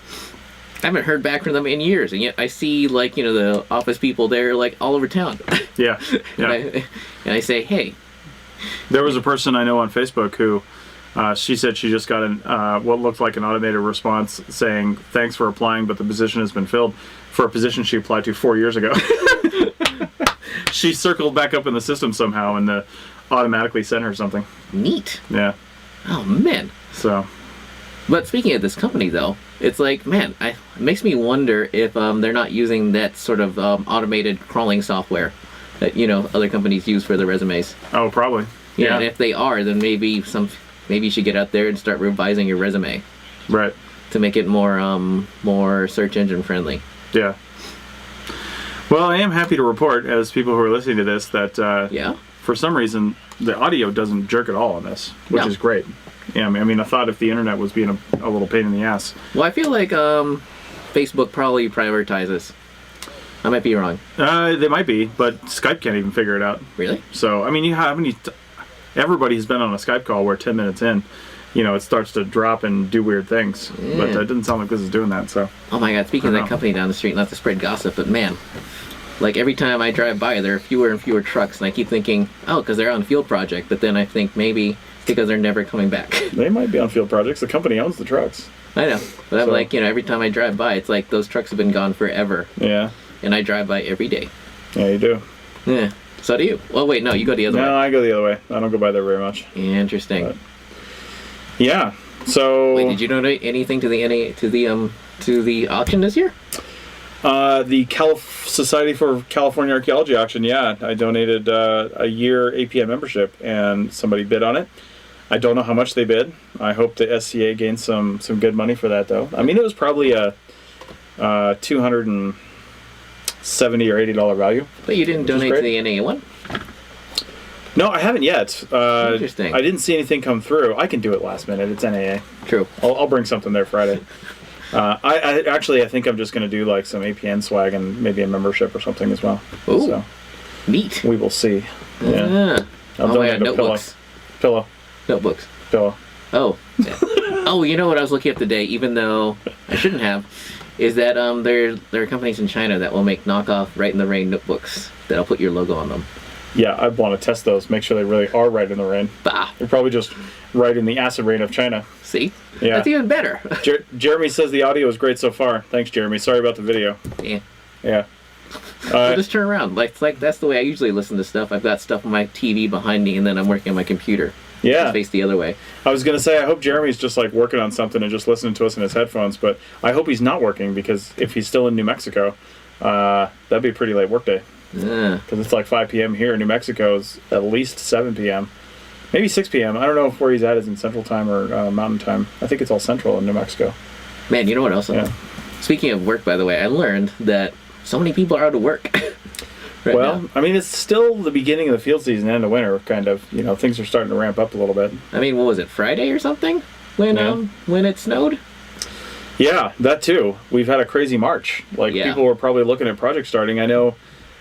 I haven't heard back from them in years, and yet I see, the office people there, all over town. Yeah. And I say, hey. There was a person I know on Facebook who, she said she just got what looked like an automated response saying, thanks for applying, but the position has been filled, for a position she applied to 4 years ago. She circled back up in the system somehow and automatically sent her something. Neat. Yeah. Oh, man. So. But speaking of this company, though, it's it makes me wonder if they're not using that sort of automated crawling software that, other companies use for their resumes. Oh, probably. Yeah. And if they are, then maybe you should get out there and start revising your resume. Right. To make it more search engine friendly. Yeah. Well, I am happy to report, as people who are listening to this, that for some reason the audio doesn't jerk at all on this, which is great. Yeah, I mean, I thought if the internet was being a little pain in the ass. Well, I feel like Facebook probably prioritizes. I might be wrong. They might be, but Skype can't even figure it out. Really? So, I mean, everybody has been on a Skype call where 10 minutes in, it starts to drop and do weird things. Yeah. But it doesn't sound like this is doing that, so. Oh my God, speaking of that company down the street, not to spread gossip, but man, every time I drive by, there are fewer and fewer trucks, and I keep thinking, because they're on field project, but then I think maybe because they're never coming back. They might be on field projects. The company owns the trucks. I know, but I'm every time I drive by, it's like those trucks have been gone forever. Yeah. And I drive by every day. Yeah, you do. Yeah. So do you. Well, wait, no, you go the other way. No, I go the other way. I don't go by there very much. Interesting. But, yeah. So. Wait, did you donate anything to the auction this year? The Society for California Archaeology auction, yeah. I donated a year APN membership, and somebody bid on it. I don't know how much they bid. I hope the SCA gains some good money for that, though. I mean, it was probably a $270 or $80 value. But you didn't donate to the NA one? No, I haven't yet. Interesting. I didn't see anything come through. I can do it last minute. It's NAA. True. I'll bring something there Friday. I think I'm just going to do like some APN swag and maybe a membership or something as well. Ooh, so neat. we will see. Yeah. I'll donate a notebooks. Pillow. Notebooks. Pillow. Oh. Yeah. Oh, you know what I was looking up today, even though I shouldn't have, is that there are companies in China that will make knockoff Right in the Rain notebooks that'll put your logo on them. Yeah, I want to test those, make sure they really are right in the rain. Bah. They're probably just right in the acid rain of China. See? Yeah. That's even better. Jeremy says the audio is great so far. Thanks, Jeremy. Sorry about the video. Yeah. Yeah. So just turn around. Like that's the way I usually listen to stuff. I've got stuff on my TV behind me, and then I'm working on my computer. Yeah. Just face the other way. I was going to say, I hope Jeremy's just like working on something and just listening to us in his headphones, but I hope he's not working, because if he's still in New Mexico, that'd be a pretty late workday. Yeah. Because it's like 5 p.m. here. New Mexico's at least 7 p.m. Maybe 6 p.m. I don't know if where he's at is in Central Time or Mountain Time. I think it's all Central in New Mexico. Man, you know what else? Yeah. Speaking of work, by the way, I learned that so many people are out of work. Now. I mean, it's still the beginning of the field season and the winter, kind of. You know, things are starting to ramp up a little bit. I mean, what was it, Friday or something? When it snowed? Yeah, that too. We've had a crazy March. Like, people were probably looking at projects starting. I know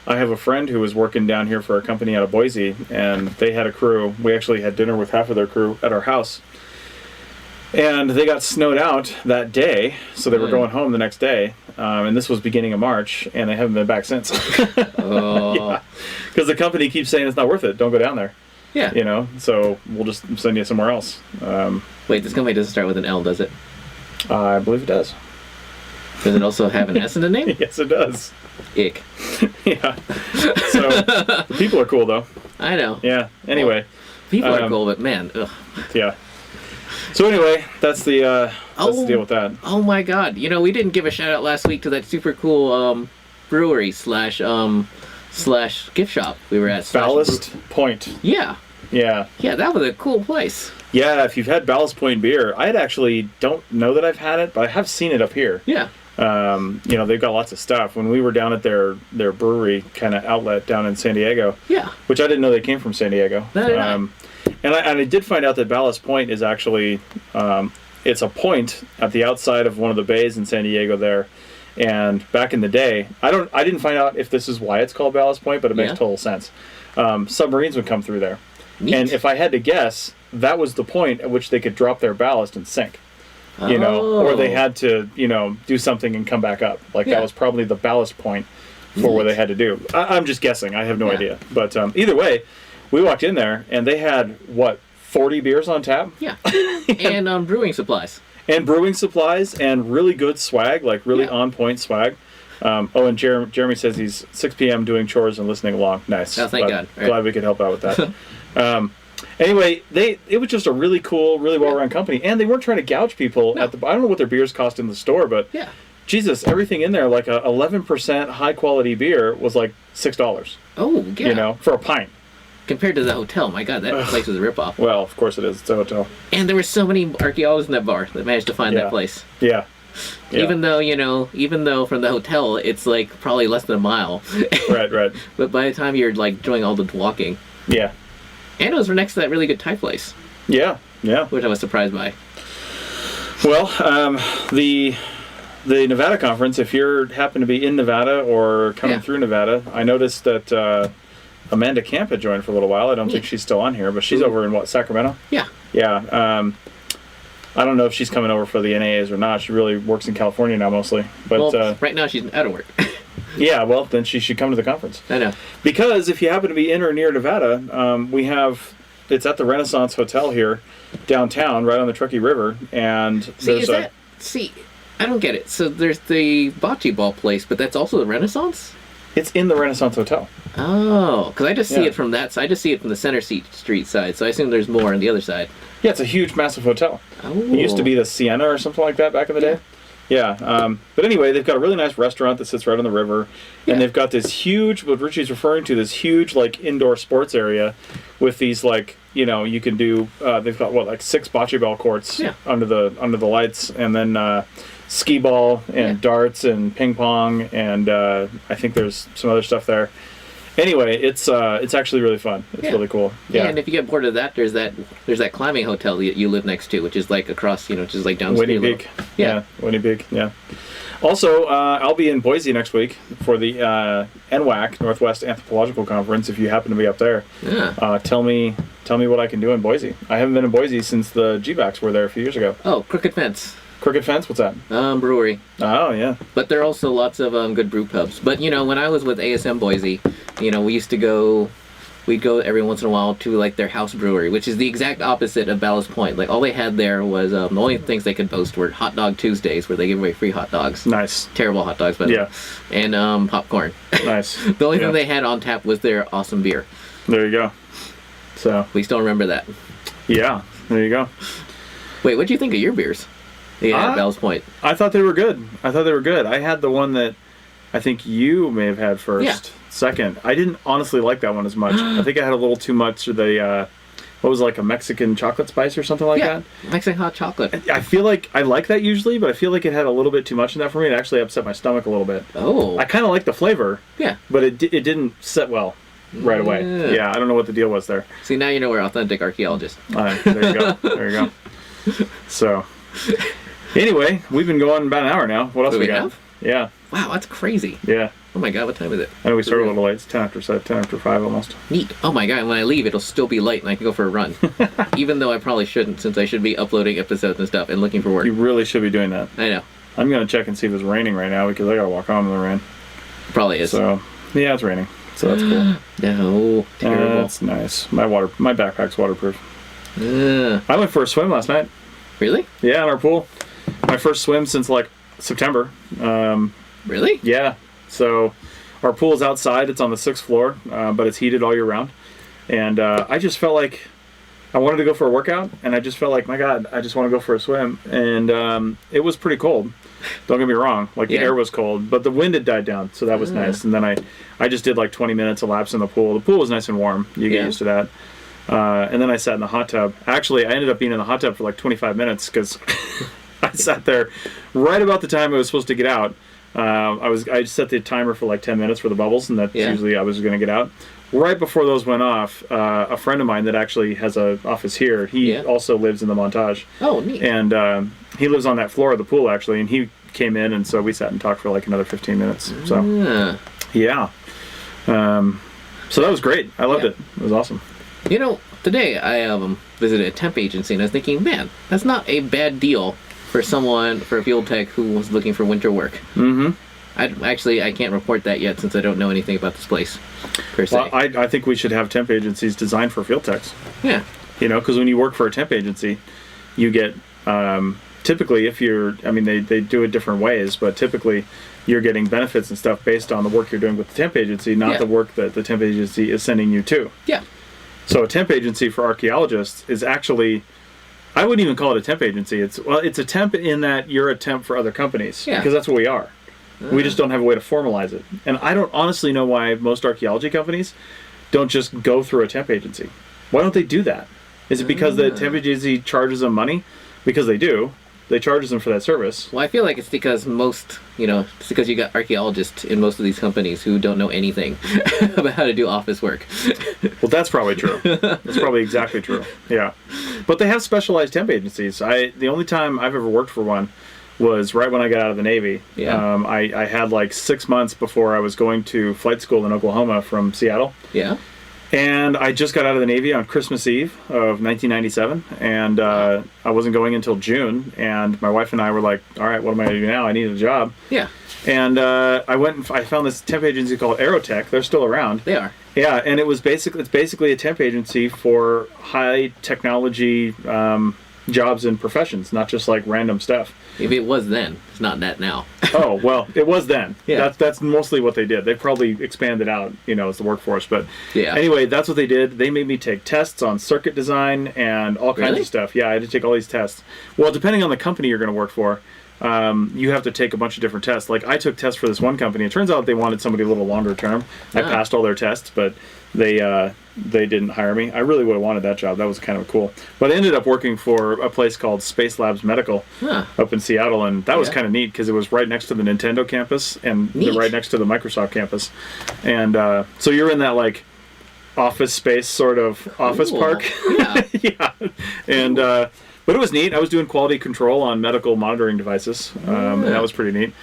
I have a friend who was working down here for a company out of Boise, and they had a crew. We actually had dinner with half of their crew at our house. And they got snowed out that day, so they were going home the next day. And this was beginning of March, and they haven't been back since. Oh. Yeah. Because the company keeps saying it's not worth it. Don't go down there. Yeah. You know, so we'll just send you somewhere else. Wait, this company doesn't start with an L, does it? I believe it does. Does it also have an S in the name? Yes, it does. Ick. Yeah. So, the people are cool, though. I know. Yeah. Anyway. People are cool, but man, ugh. Yeah. So anyway, that's the deal with that. Oh my God! You know, we didn't give a shout out last week to that super cool brewery slash gift shop we were at. Ballast Point. Yeah. Yeah. Yeah, that was a cool place. Yeah, if you've had Ballast Point beer, I actually don't know that I've had it, but I have seen it up here. Yeah. You know, they've got lots of stuff. When we were down at their brewery kind of outlet down in San Diego. Yeah. Which I didn't know they came from San Diego. No. And I did find out that Ballast Point is actually, it's a point at the outside of one of the bays in San Diego there. And back in the day, I didn't find out if this is why it's called Ballast Point, but it makes total sense. Submarines would come through there. Neat. And if I had to guess, that was the point at which they could drop their ballast and sink. You know, or they had to, you know, do something and come back up. Like that was probably the ballast point for what they had to do. I'm just guessing. I have no idea. But either way, we walked in there and they had, 40 beers on tap? Yeah. And brewing supplies. And brewing supplies and really good swag, like really on-point swag. And Jeremy says he's 6 p.m. doing chores and listening along. Nice. Oh, thank God. Glad we could help out with that. Anyway, it was just a really cool, really well-run company, and they weren't trying to gouge people at the. I don't know what their beers cost in the store, but Jesus, everything in there, like a 11% high-quality beer, was like $6. Oh, yeah. You know, for a pint. Compared to the hotel, my God, that place was a ripoff. Well, of course it is. It's a hotel. And there were so many archaeologists in that bar that managed to find that place. Yeah. Even though from the hotel it's like probably less than a mile. Right. But by the time you're like doing all the walking. Yeah. And it was next to that really good Thai place. Yeah. Which I was surprised by. Well, the Nevada conference, if you happen to be in Nevada or coming through Nevada, I noticed that Amanda Camp had joined for a little while. I don't think she's still on here, but she's over in Sacramento? Yeah. Yeah. I don't know if she's coming over for the NAAs or not. She really works in California now mostly. But right now she's out of work. Yeah, well, then she should come to the conference. I know. Because if you happen to be in or near Nevada, it's at the Renaissance Hotel here, downtown, right on the Truckee River, and I don't get it. So there's the bocce ball place, but that's also the Renaissance? It's in the Renaissance Hotel. Oh, because I just see it from that side. I just see it from the Center Street side, so I assume there's more on the other side. Yeah, it's a huge, massive hotel. Oh. It used to be the Sienna or something like that back in the day. Yeah. But anyway, they've got a really nice restaurant that sits right on the river, and they've got this huge, what Richie's referring to, this huge like indoor sports area with these like, you can do. They've got what, like 6 bocce ball courts under the lights, and then skee ball and darts and ping pong, and I think there's some other stuff there. Anyway, it's actually really fun. It's really cool. Yeah, and if you get bored of that, there's that climbing hotel that you live next to, which is like across, just like down the street. Winnie Peak. Yeah, Winnie Peak. Yeah. Also, I'll be in Boise next week for the NWAC, Northwest Anthropological Conference. If you happen to be up there, tell me what I can do in Boise. I haven't been in Boise since the GBACs were there a few years ago. Oh, Crooked Fence. Crooked Fence? What's that? Brewery. Oh, yeah. But there are also lots of good brew pubs. But, when I was with ASM Boise, we used to go, we'd go every once in a while to, like, their house brewery, which is the exact opposite of Ballast Point. Like, all they had there was, the only things they could boast were Hot Dog Tuesdays, where they give away free hot dogs. Nice. Terrible hot dogs, by the way. And popcorn. Nice. The only thing they had on tap was their awesome beer. There you go. So. We still remember that. Yeah, there you go. Wait, what do you think of your beers? Yeah, Ballast Point. I thought they were good. I had the one that I think you may have had first. Yeah. Second. I didn't honestly like that one as much. I think I had a little too much of the, what was it, like a Mexican chocolate spice or something like that? Mexican hot chocolate. I feel like I like that usually, but I feel like it had a little bit too much in that for me. It actually upset my stomach a little bit. Oh. I kind of like the flavor. Yeah. But it didn't set well right away. Yeah, I don't know what the deal was there. See, now you know we're authentic archaeologists. There you go. There you go. So... Anyway, we've been going about an hour now. What else we got? Have? Yeah. Wow, that's crazy. Yeah. Oh my god, what time is it? I know we started a little late. It's 10 after 5 almost. Neat. Oh my god, when I leave, it'll still be light and I can go for a run. Even though I probably shouldn't, since I should be uploading episodes and stuff and looking for work. You really should be doing that. I know. I'm going to check and see if it's raining right now because I got to walk home in the rain. Probably is. So, yeah, it's raining. So that's cool. No, terrible. That's nice. My backpack's waterproof. I went for a swim last night. Really? Yeah, in our pool. My first swim since like September. Really? Yeah. So our pool is outside. It's on the 6th floor, but it's heated all year round. And I just felt like I wanted to go for a workout, and I just felt like, my God, I just want to go for a swim. And it was pretty cold. Don't get me wrong. Like the air was cold, but the wind had died down, so that was nice. And then I just did like 20 minutes of laps in the pool. The pool was nice and warm. You get used to that. And then I sat in the hot tub. Actually, I ended up being in the hot tub for like 25 minutes because I sat there right about the time I was supposed to get out. I set the timer for like 10 minutes for the bubbles, and that's usually I was going to get out. Right before those went off, a friend of mine that actually has an office here, he also lives in the Montage. Oh, neat. And he lives on that floor of the pool, actually, and he came in, and so we sat and talked for like another 15 minutes. So, yeah. So that was great. I loved it. It was awesome. Today I visited a temp agency, and I was thinking, man, that's not a bad deal for a field tech who was looking for winter work. Mm-hmm. I can't report that yet since I don't know anything about this place, per se. Well, I think we should have temp agencies designed for field techs. Yeah. Because when you work for a temp agency, you get, typically they do it different ways, but typically you're getting benefits and stuff based on the work you're doing with the temp agency, not the work that the temp agency is sending you to. Yeah. So a temp agency for archaeologists is actually, I wouldn't even call it a temp agency. It's a temp in that you're a temp for other companies. Yeah. Because that's what we are. We just don't have a way to formalize it. And I don't honestly know why most archaeology companies don't just go through a temp agency. Why don't they do that? Is it because the temp agency charges them money? Because they do. They charge them for that service. Well, I feel like it's because it's because you got archaeologists in most of these companies who don't know anything about how to do office work. Well, that's probably true. That's probably exactly true. Yeah. But they have specialized temp agencies. The only time I've ever worked for one was right when I got out of the Navy. Yeah. I had like 6 months before I was going to flight school in Oklahoma from Seattle. Yeah. And I just got out of the Navy on Christmas Eve of 1997, and I wasn't going until June, and my wife and I were like, all right, what am I going to do now? I need a job. Yeah. And I went and I found this temp agency called Aerotech. They're still around. They are. Yeah, and it's basically a temp agency for high technology jobs and professions, not just like random stuff. If it was then, it's not that now. Oh, well, it was then. Yeah. That's mostly what they did. They probably expanded out, as the workforce. But anyway, that's what they did. They made me take tests on circuit design and all kinds of stuff. Yeah, I had to take all these tests. Well, depending on the company you're going to work for, you have to take a bunch of different tests. Like I took tests for this one company. It turns out they wanted somebody a little longer term. I passed all their tests, but they didn't hire me. I really would have wanted that job. That was kind of cool. But I ended up working for a place called Space Labs Medical up in Seattle, and that was kind of neat because it was right next to the Nintendo campus and right next to the Microsoft campus. And so you're in that like office space sort of office park. Yeah. Yeah. And but it was neat. I was doing quality control on medical monitoring devices, and that was pretty neat.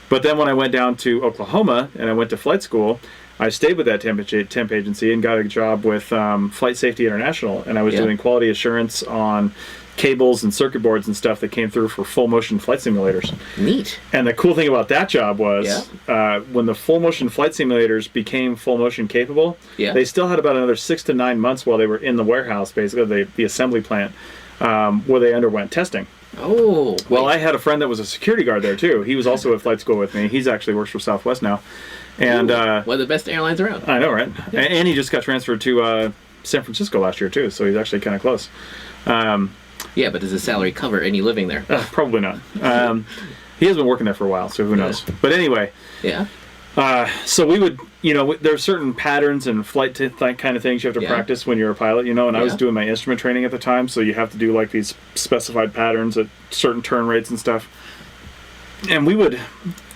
But then when I went down to Oklahoma and I went to flight school, I stayed with that temp agency and got a job with Flight Safety International, and I was doing quality assurance on cables and circuit boards and stuff that came through for full motion flight simulators. Neat. And the cool thing about that job was when the full motion flight simulators became full motion capable, they still had about another 6 to 9 months while they were in the warehouse, basically the assembly plant, where they underwent testing. Oh. Well, I had a friend that was a security guard there too. He was also at flight school with me. He's actually works for Southwest now. And one of the best airlines around. I know, right? Yeah. And he just got transferred to San Francisco last year too, so he's actually kind of close. Yeah, but does his salary cover any living there? Probably not. He has been working there for a while, so who knows? But anyway. Yeah. So we would, there are certain patterns and flight kind of things you have to practice when you're a pilot, and I was doing my instrument training at the time, so you have to do like these specified patterns at certain turn rates and stuff. And we would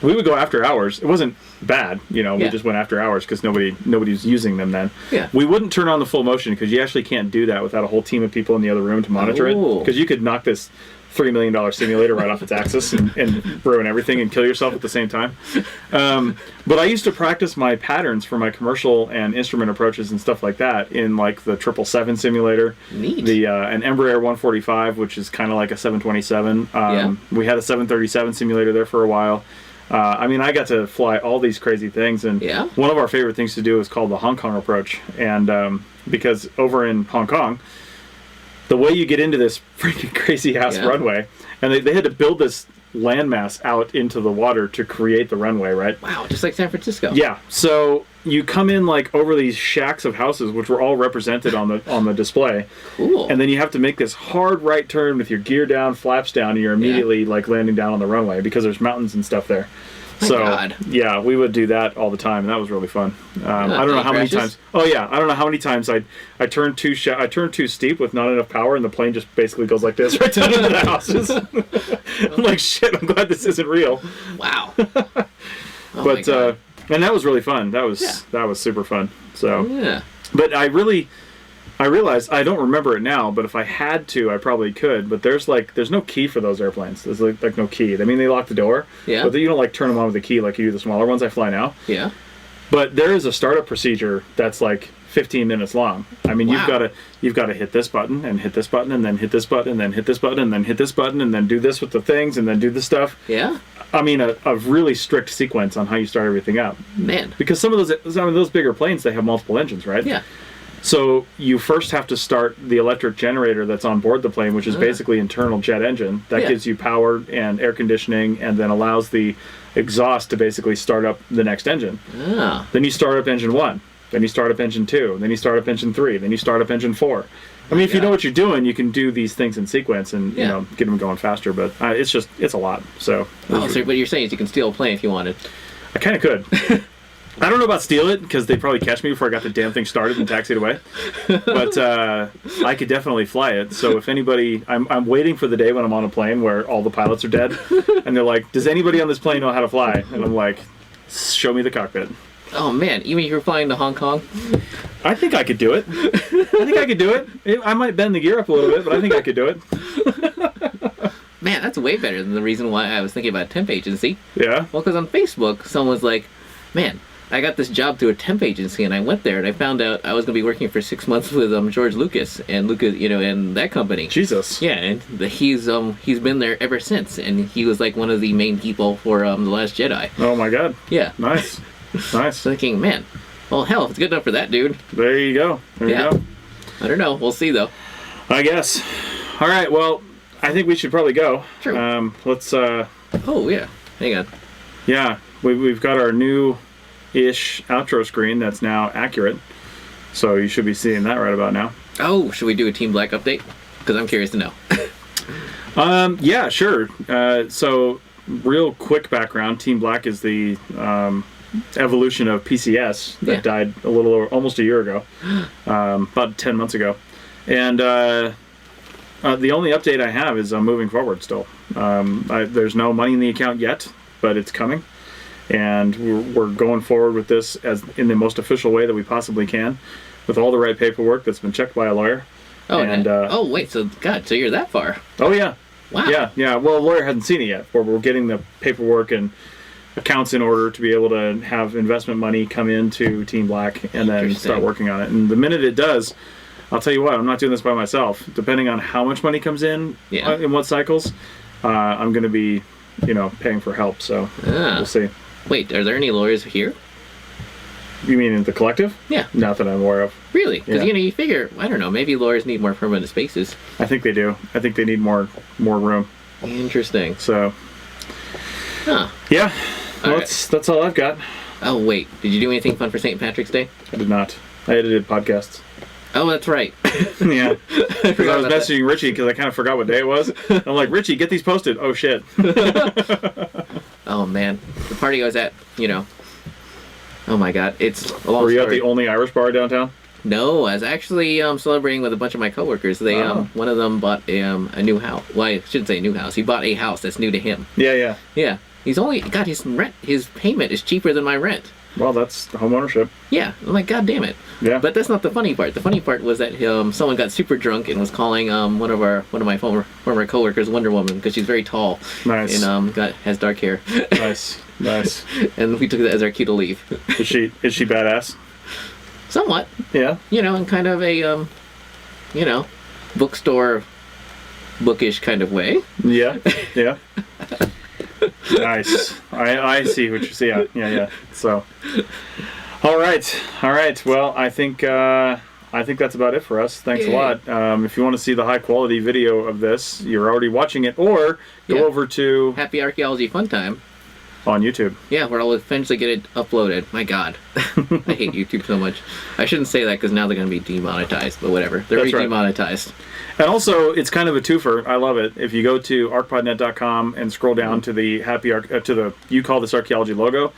go after hours. It wasn't bad, we just went after hours because nobody was using them then. Yeah. We wouldn't turn on the full motion because you actually can't do that without a whole team of people in the other room to monitor it. Because you could knock this $3 million simulator right off its axis and ruin everything and kill yourself at the same time. But I used to practice my patterns for my commercial and instrument approaches and stuff like that in like the 777 simulator. Neat. An Embraer 145, which is kind of like a 727. We had a 737 simulator there for a while. I got to fly all these crazy things, and one of our favorite things to do is called the Hong Kong approach. And because over in Hong Kong, the way you get into this freaking crazy ass runway, and they had to build this landmass out into the water to create the runway, right? Wow, just like San Francisco. Yeah. So you come in like over these shacks of houses, which were all represented on the display. Cool. And then you have to make this hard right turn with your gear down, flaps down, and you're immediately like landing down on the runway because there's mountains and stuff there. My God. Yeah, we would do that all the time, and that was really fun. I don't know how many times. Oh yeah, I don't know how many times I turned too steep with not enough power, and the plane just basically goes like this right down into the houses. I'm like, shit. I'm glad this isn't real. Wow. But and that was really fun. That was super fun. So but I realized I don't remember it now, but if I had to, I probably could. But there's no key for those airplanes. There's like no key. I mean, they lock the door. Yeah. But you don't like turn them on with a key like you do the smaller ones I fly now. Yeah. But there is a startup procedure that's like 15 minutes long. I mean, you've got to hit this button and hit this button and then hit this button and then hit this button and then hit this button and then do this with the things and then do this stuff. Yeah. I mean, a really strict sequence on how you start everything up. Man. Because some of those bigger planes, they have multiple engines, right? Yeah. So you first have to start the electric generator that's on board the plane, which is basically internal jet engine. That gives you power and air conditioning and then allows the exhaust to basically start up the next engine. Then you start up engine 1. Then you start up engine 2. Then you start up engine 3. Then you start up engine 4. I mean, if you know what you're doing, you can do these things in sequence and get them going faster. But it's a lot. So. So what you're saying is you can steal a plane if you wanted. I kind of could. I don't know about steal it because they'd probably catch me before I got the damn thing started and taxied away. But I could definitely fly it. So if anybody, I'm waiting for the day when I'm on a plane where all the pilots are dead, and they're like, "Does anybody on this plane know how to fly?" And I'm like, "Show me the cockpit." Oh man, even if you're flying to Hong Kong? I think I could do it. I might bend the gear up a little bit, but I think I could do it. Man, that's way better than the reason why I was thinking about a temp agency. Yeah. Well, because on Facebook, someone was like, "Man, I got this job through a temp agency," and I went there and I found out I was going to be working for 6 months with George Lucas and and that company. Jesus. Yeah, and he's been there ever since, and he was like one of the main people for The Last Jedi. Oh my God. Yeah. Nice. Nice. Thinking, man, well, hell, it's good enough for that dude. There you go. There you go. I don't know. We'll see though. I guess. All right. Well, I think we should probably go. True. Let's. Oh yeah. Hang on. Yeah, we've got our new-ish outro screen that's now accurate, so you should be seeing that right about now. Oh, should we do a Team Black update? Because I'm curious to know. Yeah, sure. So real quick background, Team Black is the evolution of PCS that died almost a year ago, about 10 months ago. And the only update I have is I'm moving forward still. There's no money in the account yet, but it's coming. And we're going forward with this as in the most official way that we possibly can, with all the right paperwork that's been checked by a lawyer. Oh, and wait, so you're that far? Oh yeah. Wow. Yeah. Well, a lawyer hadn't seen it yet. We're getting the paperwork and accounts in order to be able to have investment money come into Team Black and then start working on it. And the minute it does, I'll tell you what, I'm not doing this by myself. Depending on how much money comes in what cycles, I'm going to be, paying for help. So we'll see. Wait, are there any lawyers here? You mean in the collective? Yeah. Not that I'm aware of. Really? Because you figure, I don't know, maybe lawyers need more permanent spaces. I think they do. I think they need more room. Interesting. So. Huh. Yeah. Well, that's all I've got. Oh wait, did you do anything fun for St. Patrick's Day? I did not. I edited podcasts. Oh, that's right. Yeah. Because I was messaging Richie because I kind of forgot what day it was. I'm like, Richie, get these posted. Oh, shit. Oh, man. The party I was at, oh, my God. It's a long Were you story. at the only Irish bar downtown? No, I was actually celebrating with a bunch of my coworkers. They one of them bought a new house. Well, I shouldn't say new house. He bought a house that's new to him. Yeah. Yeah. He's only got his rent. His payment is cheaper than my rent. Well, that's home ownership. Yeah. I'm like, God damn it. Yeah. But that's not the funny part. The funny part was that someone got super drunk and was calling one of my former coworkers Wonder Woman because she's very tall. Nice. And has dark hair. Nice. And we took that as our cue to leave. Is she badass? Somewhat. Yeah. In kind of a bookstore bookish kind of way. Yeah. Nice. I see what you see. Yeah. So, all right. Well, I think that's about it for us. Thanks a lot. If you want to see the high quality video of this, you're already watching it, or go over to Happy Archaeology Fun Time on YouTube. Yeah, where I'll eventually get it uploaded. My God, I hate YouTube so much. I shouldn't say that because now they're going to be demonetized. But whatever, they're already demonetized. And also, it's kind of a twofer. I love it. If you go to arcpodnet.com and scroll down to the You Call This Archaeology logo,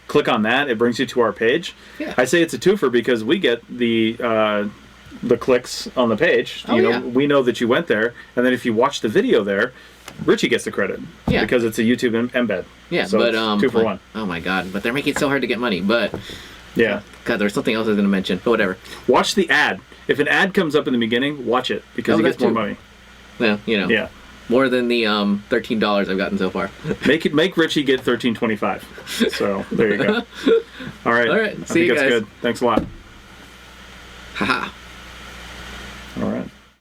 click on that. It brings you to our page. Yeah. I say it's a twofer because we get the clicks on the page. We know that you went there, and then if you watch the video there, Richie gets the credit. Yeah. Because it's a YouTube embed. Yeah. So but it's 2 for 1. Oh my God! But they're making it so hard to get money. But yeah. God, there's something else I was going to mention. But whatever. Watch the ad. If an ad comes up in the beginning, watch it because it gets more money. Well, Yeah. More than the $13 I've gotten so far. Make Richie get $13.25. So there you go. All right. All right. See you guys. That's good. Thanks a lot. Haha.